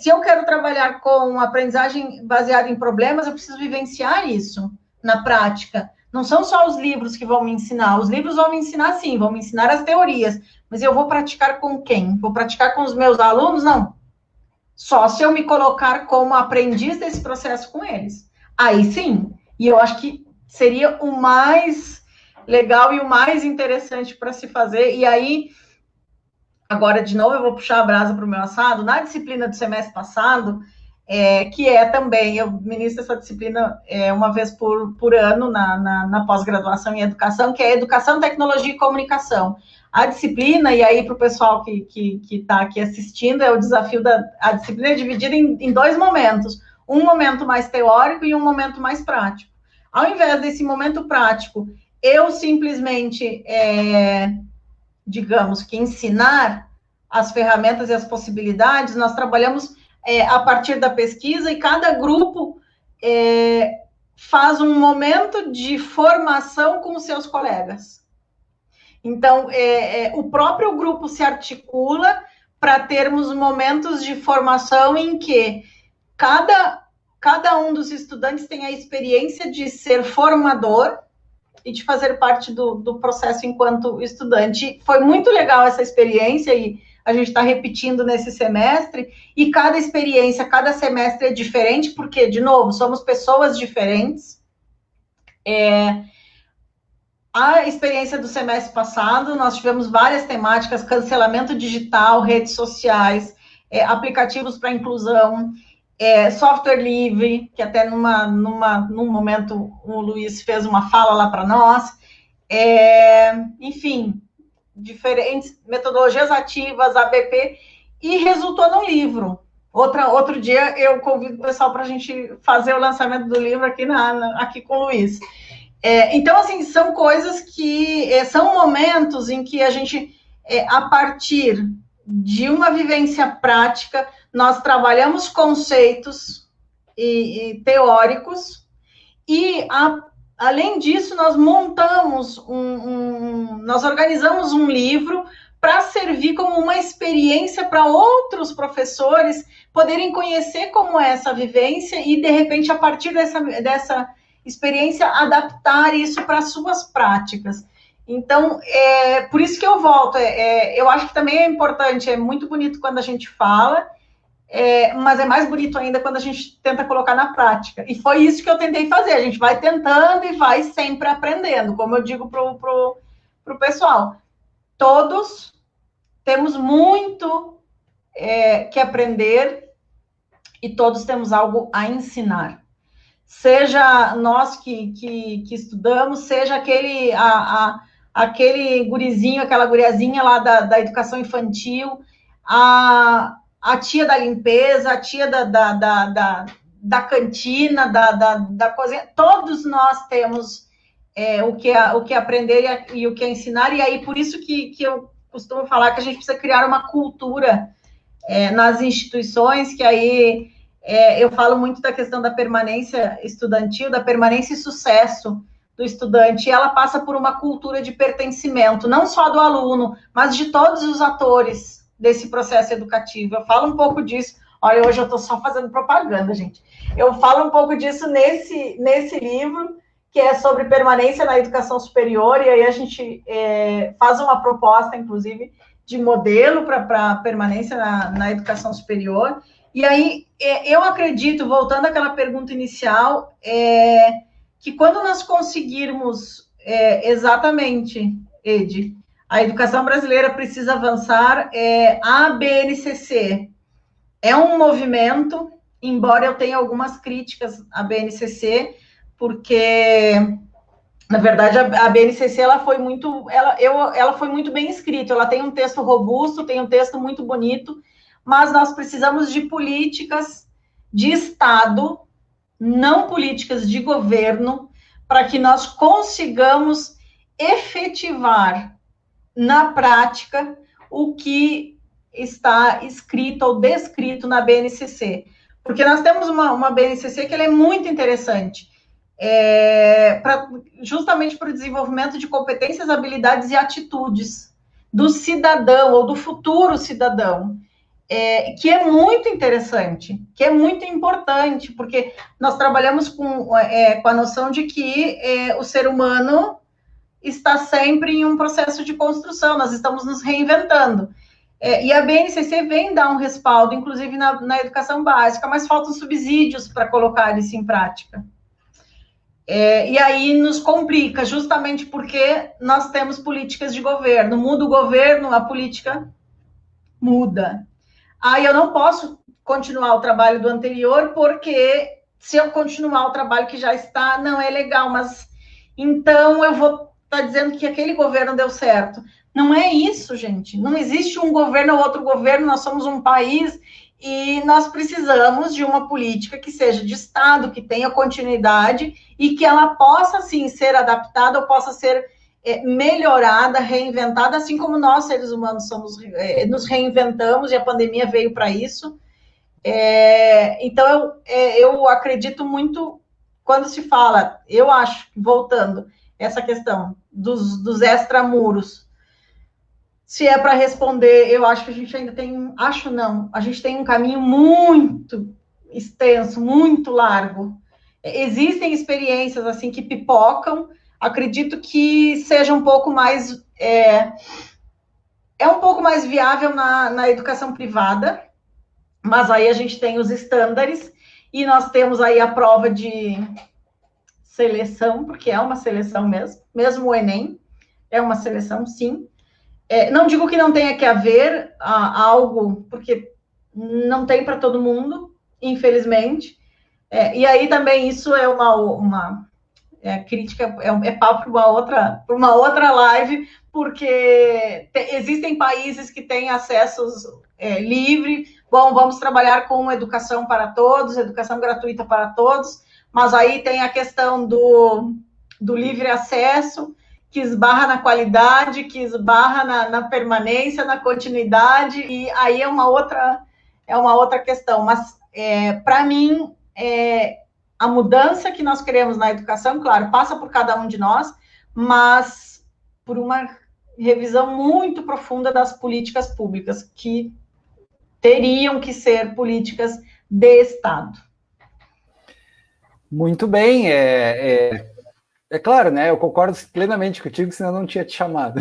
Se eu quero trabalhar com aprendizagem baseada em problemas, eu preciso vivenciar isso na prática. Não são só os livros que vão me ensinar. Os livros vão me ensinar, sim, vão me ensinar as teorias. Mas eu vou praticar com quem? Vou praticar com os meus alunos? Não. Só se eu me colocar como aprendiz desse processo com eles. Aí sim. E eu acho que seria o mais legal e o mais interessante para se fazer. E aí, agora, de novo, eu vou puxar a brasa para o meu assado. Na disciplina do semestre passado, que é também, eu ministro essa disciplina uma vez por ano na pós-graduação em educação, que é Educação, Tecnologia e Comunicação. A disciplina, e aí para o pessoal que está aqui assistindo, é o desafio a disciplina é dividida em 2 momentos, um momento mais teórico e um momento mais prático. Ao invés desse momento prático, eu simplesmente, digamos que ensinar as ferramentas e as possibilidades, nós trabalhamos a partir da pesquisa, e cada grupo faz um momento de formação com os seus colegas. Então, o próprio grupo se articula para termos momentos de formação em que cada um dos estudantes tem a experiência de ser formador e de fazer parte do processo enquanto estudante. Foi muito legal essa experiência, e a gente está repetindo nesse semestre, e cada experiência, cada semestre é diferente, porque, de novo, somos pessoas diferentes. A experiência do semestre passado, nós tivemos várias temáticas: cancelamento digital, redes sociais, aplicativos para inclusão, software livre, que até num momento o Luiz fez uma fala lá para nós, enfim, diferentes metodologias ativas, ABP, e resultou num livro. Outro dia eu convido o pessoal para a gente fazer o lançamento do livro aqui com o Luiz. Então, assim, são coisas que são momentos em que a gente, a partir de uma vivência prática, nós trabalhamos conceitos e teóricos, e além disso, nós montamos nós organizamos um livro para servir como uma experiência para outros professores poderem conhecer como é essa vivência e, de repente, a partir dessa experiência, adaptar isso para as suas práticas. Então, por isso que eu volto. Eu acho que também é importante, é muito bonito quando a gente fala, mas é mais bonito ainda quando a gente tenta colocar na prática. E foi isso que eu tentei fazer. A gente vai tentando e vai sempre aprendendo. Como eu digo pro pessoal, todos temos muito que aprender, e todos temos algo a ensinar. Seja nós que estudamos, seja aquele gurizinho, aquela guriazinha lá da educação infantil, a tia da limpeza, a tia da cantina, da cozinha. Todos nós temos o que aprender e o que ensinar, e aí por isso que eu costumo falar que a gente precisa criar uma cultura nas instituições, que aí eu falo muito da questão da permanência estudantil, da permanência e sucesso do estudante, e ela passa por uma cultura de pertencimento, não só do aluno, mas de todos os atores desse processo educativo. Eu falo um pouco disso. Olha, hoje eu estou só fazendo propaganda, gente. Eu falo um pouco disso nesse livro, que é sobre permanência na educação superior, e aí a gente faz uma proposta, inclusive, de modelo para permanência na educação superior. E aí, eu acredito, voltando àquela pergunta inicial, que quando nós conseguirmos exatamente, Ed, a educação brasileira precisa avançar, a BNCC é um movimento, embora eu tenha algumas críticas à BNCC, porque, na verdade, a BNCC ela foi muito bem escrita, ela tem um texto robusto, tem um texto muito bonito, mas nós precisamos de políticas de Estado, não políticas de governo, para que nós consigamos efetivar na prática o que está escrito ou descrito na BNCC. Porque nós temos uma BNCC que ela é muito interessante, justamente para o desenvolvimento de competências, habilidades e atitudes do cidadão ou do futuro cidadão. Que é muito interessante, que é muito importante, porque nós trabalhamos com a noção de que o ser humano está sempre em um processo de construção, nós estamos nos reinventando. E a BNCC vem dar um respaldo, inclusive na educação básica, mas faltam subsídios para colocar isso em prática. E aí nos complica, justamente porque nós temos políticas de governo. Muda o governo, a política muda. Aí eu não posso continuar o trabalho do anterior, porque se eu continuar o trabalho que já está, não é legal, mas então eu vou estar dizendo que aquele governo deu certo. Não é isso, gente. Não existe um governo ou outro governo, nós somos um país e nós precisamos de uma política que seja de Estado, que tenha continuidade e que ela possa, sim, ser adaptada ou possa ser melhorada, reinventada, assim como nós, seres humanos, nos reinventamos e a pandemia veio para isso. Então, eu acredito muito quando se fala, eu acho, voltando, essa questão dos extramuros, se é para responder, eu acho que a gente ainda tem, acho não, a gente tem um caminho muito extenso, muito largo. Existem experiências assim que pipocam, acredito que seja um pouco mais, um pouco mais viável na educação privada, mas aí a gente tem os estándares e nós temos aí a prova de seleção, porque é uma seleção mesmo o Enem, é uma seleção, sim. Não digo que não tenha que haver algo, porque não tem para todo mundo, infelizmente. E aí também isso é uma crítica, é papo para uma outra live, porque existem países que têm acessos livre. Bom, vamos trabalhar com educação para todos, educação gratuita para todos, mas aí tem a questão do livre acesso, que esbarra na qualidade, que esbarra na permanência, na continuidade, e aí é uma outra questão. Mas, para mim, a mudança que nós queremos na educação, claro, passa por cada um de nós, mas por uma revisão muito profunda das políticas públicas, que teriam que ser políticas de Estado. Muito bem, é claro, né? Eu concordo plenamente contigo, senão eu não tinha te chamado.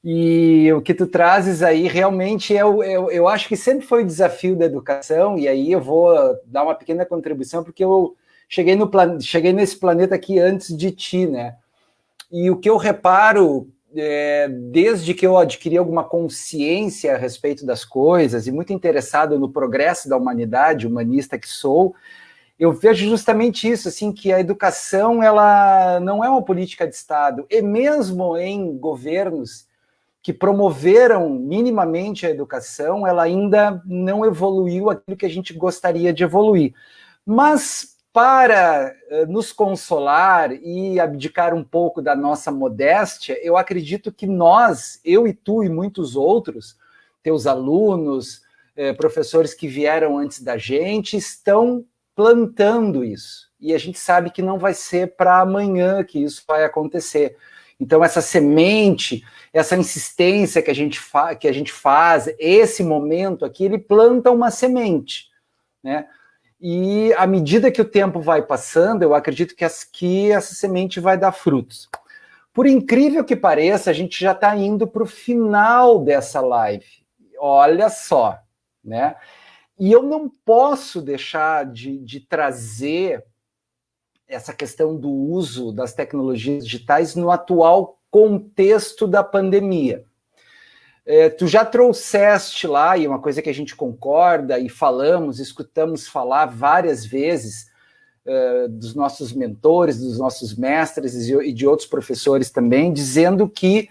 E o que tu trazes aí realmente eu acho que sempre foi o desafio da educação, e aí eu vou dar uma pequena contribuição, porque eu cheguei nesse planeta aqui antes de ti, né? E o que eu reparo, desde que eu adquiri alguma consciência a respeito das coisas, e muito interessado no progresso da humanidade, humanista que sou, eu vejo justamente isso, assim, que a educação ela não é uma política de Estado, e mesmo em governos que promoveram minimamente a educação, ela ainda não evoluiu aquilo que a gente gostaria de evoluir. Mas, para nos consolar e abdicar um pouco da nossa modéstia, eu acredito que nós, eu e tu e muitos outros, teus alunos, professores que vieram antes da gente, estão plantando isso. E a gente sabe que não vai ser para amanhã que isso vai acontecer. Então, essa semente, essa insistência que a gente faz, esse momento aqui, ele planta uma semente, né? E à medida que o tempo vai passando, eu acredito que essa semente vai dar frutos. Por incrível que pareça, a gente já está indo para o final dessa live. Olha só, né? E eu não posso deixar de trazer essa questão do uso das tecnologias digitais no atual contexto da pandemia. Tu já trouxeste lá, e é uma coisa que a gente concorda e escutamos falar várias vezes dos nossos mentores, dos nossos mestres e de outros professores também, dizendo que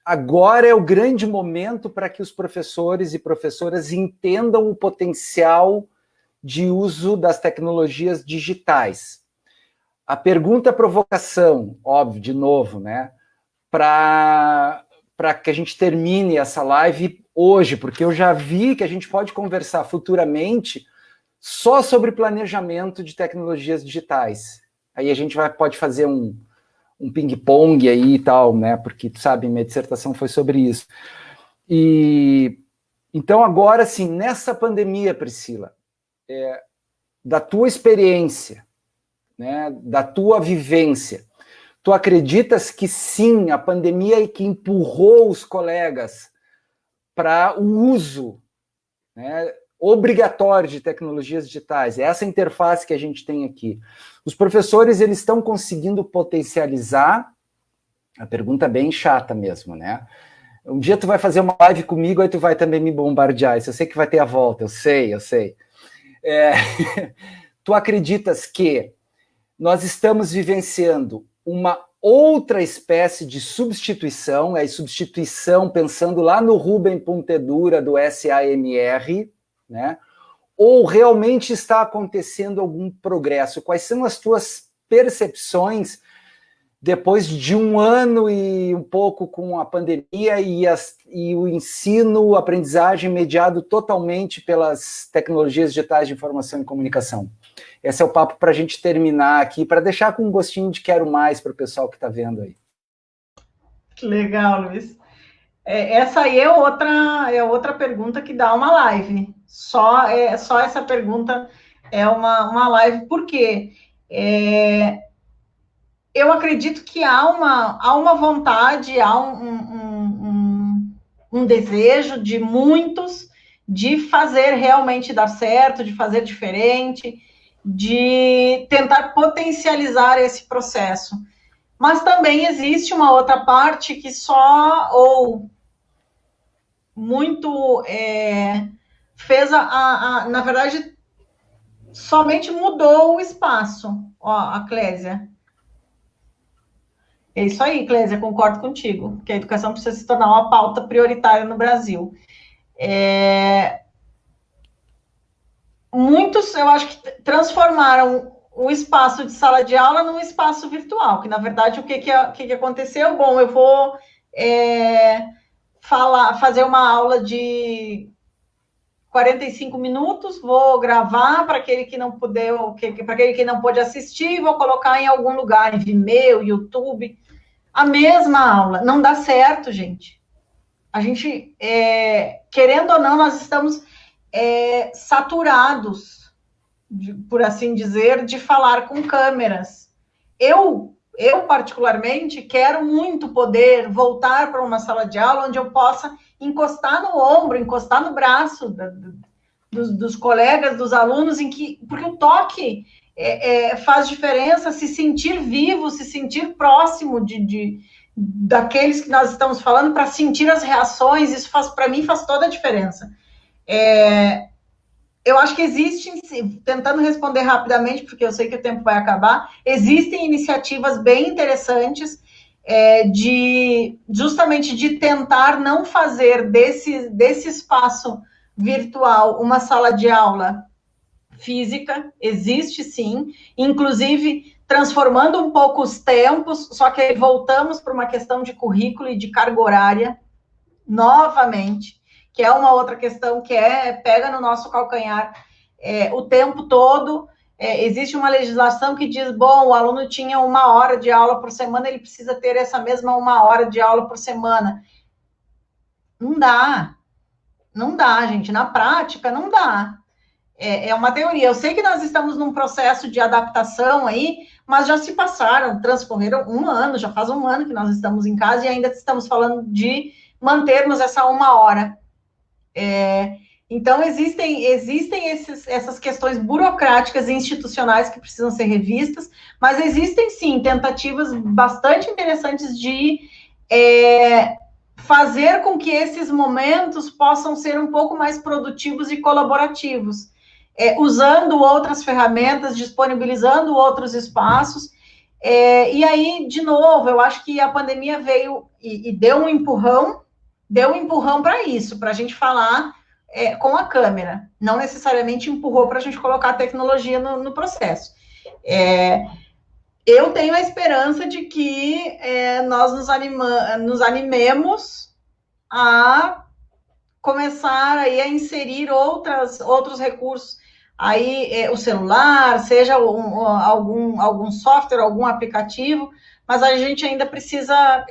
agora é o grande momento para que os professores e professoras entendam o potencial de uso das tecnologias digitais. A pergunta provocação, óbvio, de novo, né? Para que a gente termine essa live hoje, porque eu já vi que a gente pode conversar futuramente só sobre planejamento de tecnologias digitais. Aí a gente pode fazer um ping-pong aí e tal, né? Porque, tu sabe, minha dissertação foi sobre isso. E então, agora, sim, nessa pandemia, Priscila, da tua experiência, né, da tua vivência, tu acreditas que sim, a pandemia é que empurrou os colegas para o uso, né, obrigatório de tecnologias digitais? É essa interface que a gente tem aqui. Os professores, eles estão conseguindo potencializar, a pergunta é bem chata mesmo, né? Um dia tu vai fazer uma live comigo, aí tu vai também me bombardear. Isso eu sei que vai ter a volta, eu sei. Tu acreditas que nós estamos vivenciando uma outra espécie de substituição, substituição pensando lá no Rubem Puntedura do SAMR, né? Ou realmente está acontecendo algum progresso? Quais são as tuas percepções depois de um ano e um pouco com a pandemia e o ensino, a aprendizagem mediado totalmente pelas tecnologias digitais de informação e comunicação? Esse é o papo para a gente terminar aqui, para deixar com um gostinho de quero mais para o pessoal que está vendo aí. Legal, Luiz. Essa aí é outra pergunta que dá uma live. Só essa pergunta é uma live. Por quê? Eu acredito que há uma vontade, há um desejo de muitos de fazer realmente dar certo, de fazer diferente, de tentar potencializar esse processo. Mas também existe uma outra parte que fez na verdade, somente mudou o espaço. Ó, a Clésia. É isso aí, Clésia, concordo contigo, que a educação precisa se tornar uma pauta prioritária no Brasil. Muitos, eu acho que transformaram o espaço de sala de aula num espaço virtual, que, na verdade, o que aconteceu? Bom, eu vou fazer uma aula de 45 minutos, vou gravar para aquele que não puder, para aquele que não pôde assistir, vou colocar em algum lugar, em Vimeo, YouTube, a mesma aula. Não dá certo, gente. A gente, querendo ou não, nós estamos saturados, por assim dizer, de falar com câmeras. Eu particularmente, quero muito poder voltar para uma sala de aula onde eu possa encostar no ombro, encostar no braço dos colegas, dos alunos, porque o toque faz diferença, se sentir vivo, se sentir próximo daqueles que nós estamos falando, para sentir as reações, isso para mim faz toda a diferença. Eu acho que existem, tentando responder rapidamente, porque eu sei que o tempo vai acabar, existem iniciativas bem interessantes justamente de tentar não fazer desse espaço virtual uma sala de aula física, existe sim, inclusive transformando um pouco os tempos, só que aí voltamos para uma questão de currículo e de carga horária, novamente, que é uma outra questão que pega no nosso calcanhar o tempo todo. Existe uma legislação que diz, bom, o aluno tinha 1 hora de aula por semana, ele precisa ter essa mesma 1 hora de aula por semana. Não dá, gente, na prática não dá. É uma teoria. Eu sei que nós estamos num processo de adaptação aí, mas já se transcorreram 1 ano, já faz 1 ano que nós estamos em casa e ainda estamos falando de mantermos essa 1 hora. Então, existem essas questões burocráticas e institucionais que precisam ser revistas, mas existem, sim, tentativas bastante interessantes de fazer com que esses momentos possam ser um pouco mais produtivos e colaborativos, usando outras ferramentas, disponibilizando outros espaços. E aí, de novo, eu acho que a pandemia veio e deu um empurrão para isso, para a gente falar com a câmera. Não necessariamente empurrou para a gente colocar a tecnologia no processo. Eu tenho a esperança de que nós nos animemos a começar aí a inserir outros recursos. Aí, o celular, seja algum software, algum aplicativo, mas a gente ainda precisa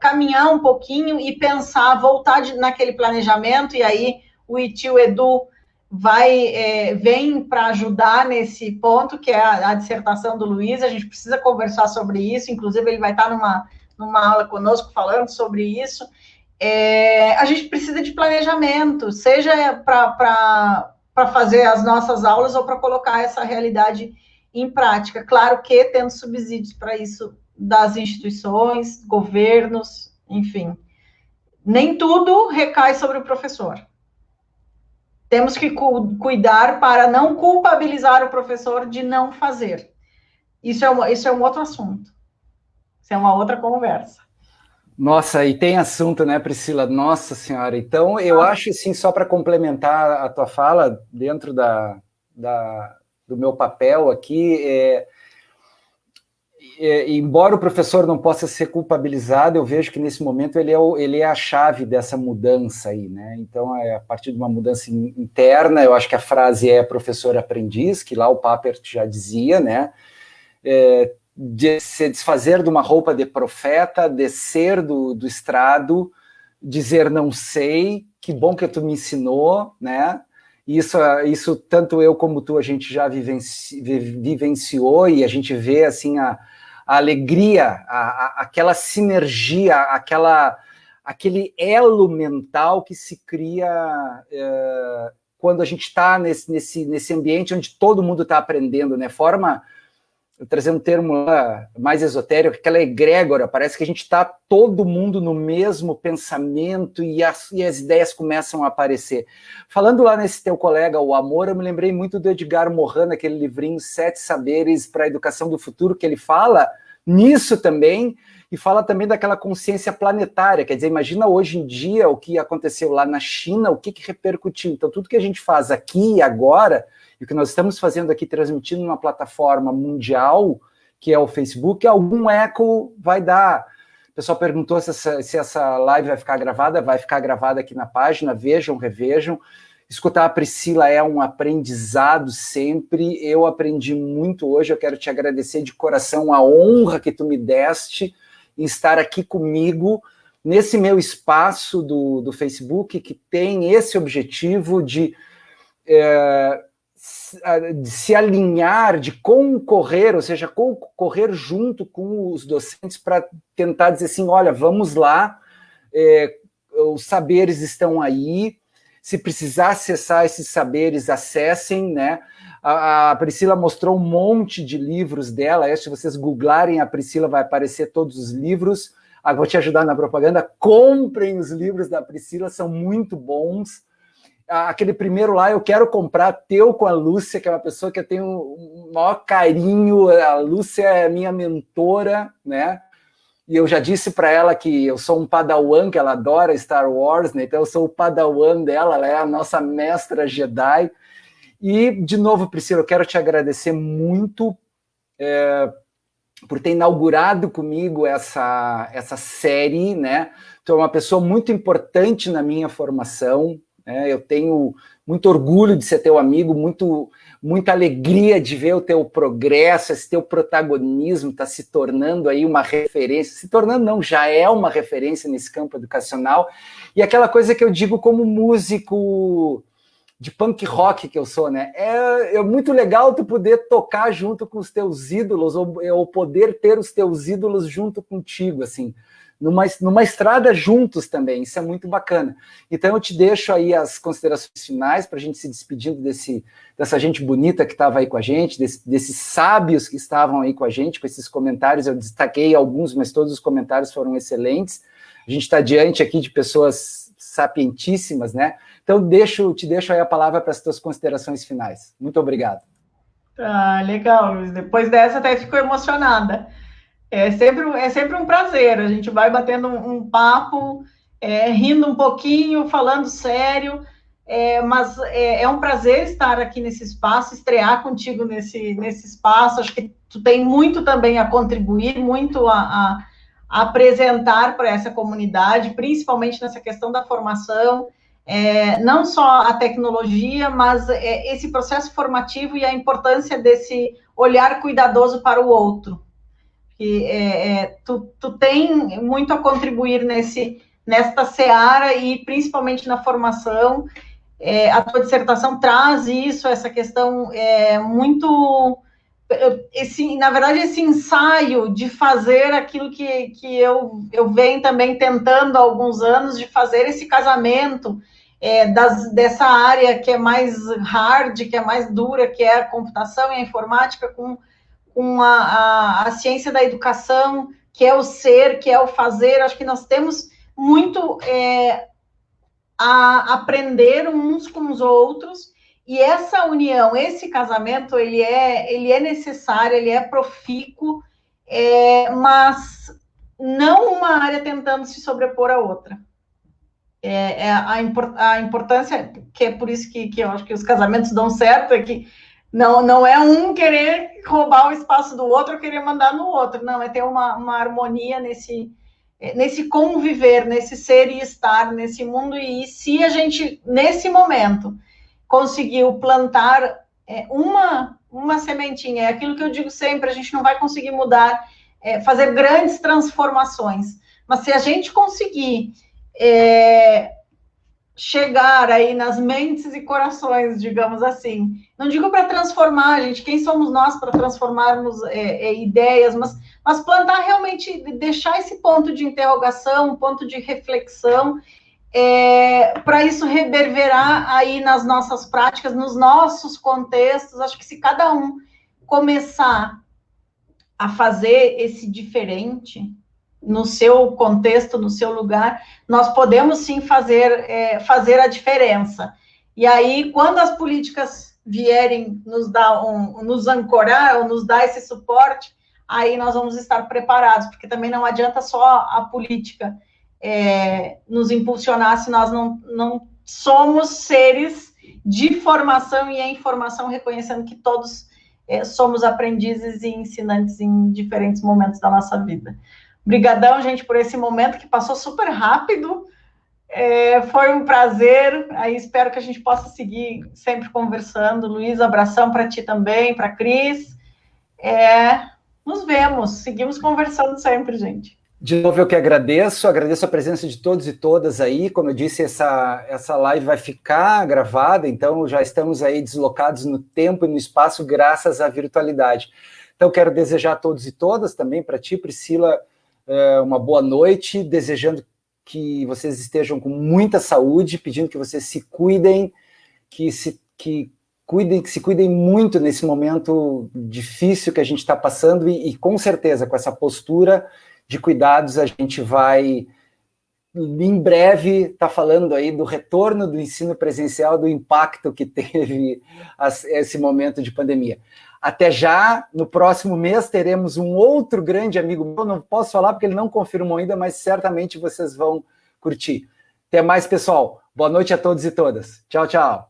caminhar um pouquinho e pensar, voltar naquele planejamento, e aí o IT, o Edu, vem para ajudar nesse ponto, que é a dissertação do Luiz. A gente precisa conversar sobre isso, inclusive ele vai estar numa aula conosco falando sobre isso. A gente precisa de planejamento, seja para fazer as nossas aulas ou para colocar essa realidade em prática. Claro que tendo subsídios para isso das instituições, governos, enfim. nem tudo recai sobre o professor. Temos que cuidar para não culpabilizar o professor de não fazer. Isso é um outro assunto. Isso é uma outra conversa. Nossa, e tem assunto, né, Priscila? Nossa Senhora. Então, eu acho, assim, só para complementar a tua fala, dentro do meu papel aqui, embora o professor não possa ser culpabilizado, eu vejo que nesse momento ele é a chave dessa mudança aí, né? Então, a partir de uma mudança interna, eu acho que a frase é professor-aprendiz, que lá o Papert já dizia, né? De se desfazer de uma roupa de profeta, descer do estrado, dizer não sei, que bom que tu me ensinou, né? Isso tanto eu como tu, a gente já vivenciou, e a gente vê, assim, a alegria, aquela sinergia, aquele elo mental que se cria quando a gente está nesse ambiente onde todo mundo está aprendendo, né? Trazendo um termo mais esotérico, aquela egrégora, parece que a gente está todo mundo no mesmo pensamento e as ideias começam a aparecer. Falando lá nesse teu colega, o Amor, eu me lembrei muito do Edgar Morin, aquele livrinho 7 Saberes para a Educação do Futuro, que ele fala nisso também, e fala também daquela consciência planetária, quer dizer, imagina hoje em dia o que aconteceu lá na China, o que repercutiu. Então, tudo que a gente faz aqui e agora, e o que nós estamos fazendo aqui, transmitindo numa plataforma mundial, que é o Facebook, algum eco vai dar. O pessoal perguntou se essa live vai ficar gravada aqui na página, vejam, revejam. Escutar a Priscila é um aprendizado sempre, eu aprendi muito hoje, eu quero te agradecer de coração a honra que tu me deste em estar aqui comigo, nesse meu espaço do Facebook, que tem esse objetivo de se alinhar, de concorrer, ou seja, concorrer junto com os docentes para tentar dizer assim, olha, vamos lá, os saberes estão aí, se precisar acessar esses saberes, acessem, né? A Priscila mostrou um monte de livros dela, se vocês googlarem a Priscila vai aparecer todos os livros, vou te ajudar na propaganda, comprem os livros da Priscila, são muito bons. Aquele primeiro lá, eu quero comprar teu com a Lúcia, que é uma pessoa que eu tenho o maior carinho, a Lúcia é minha mentora, né? E eu já disse para ela que eu sou um padawan, que ela adora Star Wars, né? Então eu sou o padawan dela, ela é a nossa mestra Jedi. E, de novo, Priscila, eu quero te agradecer muito por ter inaugurado comigo essa série, né? Tu é uma pessoa muito importante na minha formação, eu tenho muito orgulho de ser teu amigo, muita alegria de ver o teu progresso, esse teu protagonismo está se tornando aí uma referência, se tornando não, já é uma referência nesse campo educacional, e aquela coisa que eu digo como músico de punk rock que eu sou, né? É muito legal tu poder tocar junto com os teus ídolos, ou poder ter os teus ídolos junto contigo, assim, numa estrada juntos também, isso é muito bacana. Então eu te deixo aí as considerações finais para a gente se despedindo dessa gente bonita que estava aí com a gente, desses sábios que estavam aí com a gente, com esses comentários, eu destaquei alguns, mas todos os comentários foram excelentes. A gente está diante aqui de pessoas sapientíssimas, né? Então te deixo aí a palavra para as tuas considerações finais. Muito obrigado. Legal, Luiz. Depois dessa até fico emocionada. É sempre um prazer, a gente vai batendo um papo, rindo um pouquinho, falando sério, mas é um prazer estar aqui nesse espaço, estrear contigo nesse espaço, acho que tu tem muito também a contribuir, muito a apresentar para essa comunidade, principalmente nessa questão da formação, não só a tecnologia, mas esse processo formativo e a importância desse olhar cuidadoso para o outro. Tu tem muito a contribuir nesta seara e principalmente na formação. A tua dissertação traz isso, essa questão muito... na verdade, esse ensaio de fazer aquilo que eu venho também tentando há alguns anos, de fazer esse casamento dessa área que é mais hard, que é mais dura, que é a computação e a informática, com a ciência da educação, que é o ser, que é o fazer. Acho que nós temos muito a aprender uns com os outros, e essa união, esse casamento, ele é necessário, ele é profícuo, mas não uma área tentando se sobrepor à outra. A importância, que é por isso que eu acho que os casamentos dão certo, é que não é um querer roubar o espaço do outro ou querer mandar no outro, não, é ter uma harmonia nesse conviver, nesse ser e estar nesse mundo. E se a gente, nesse momento, conseguiu plantar uma sementinha, é aquilo que eu digo sempre, a gente não vai conseguir mudar, fazer grandes transformações, mas se a gente conseguir chegar aí nas mentes e corações, digamos assim, não digo para transformar, gente, quem somos nós para transformarmos ideias, mas plantar realmente, deixar esse ponto de interrogação, um ponto de reflexão, para isso reverberar aí nas nossas práticas, nos nossos contextos. Acho que se cada um começar a fazer esse diferente no seu contexto, no seu lugar, nós podemos sim fazer a diferença. E aí, quando as políticas vierem nos ancorar, ou nos dar esse suporte, aí nós vamos estar preparados, porque também não adianta só a política nos impulsionar se nós não somos seres de formação e em formação, reconhecendo que todos somos aprendizes e ensinantes em diferentes momentos da nossa vida. Obrigadão, gente, por esse momento que passou super rápido. Foi um prazer. Aí espero que a gente possa seguir sempre conversando. Luiz, abração para ti também, para a Cris. Nos vemos, seguimos conversando sempre, gente. De novo, eu que agradeço a presença de todos e todas aí. Como eu disse, essa live vai ficar gravada, então já estamos aí deslocados no tempo e no espaço graças à virtualidade. Então, quero desejar a todos e todas, também para ti, Priscila, uma boa noite, desejando que vocês estejam com muita saúde, pedindo que vocês se cuidem, que se cuidem muito nesse momento difícil que a gente está passando, e com certeza, com essa postura de cuidados, a gente vai, em breve, estar falando aí do retorno do ensino presencial, do impacto que teve esse momento de pandemia. Até já, no próximo mês teremos um outro grande amigo meu, não posso falar porque ele não confirmou ainda, mas certamente vocês vão curtir. Até mais, pessoal. Boa noite a todos e todas. Tchau, tchau.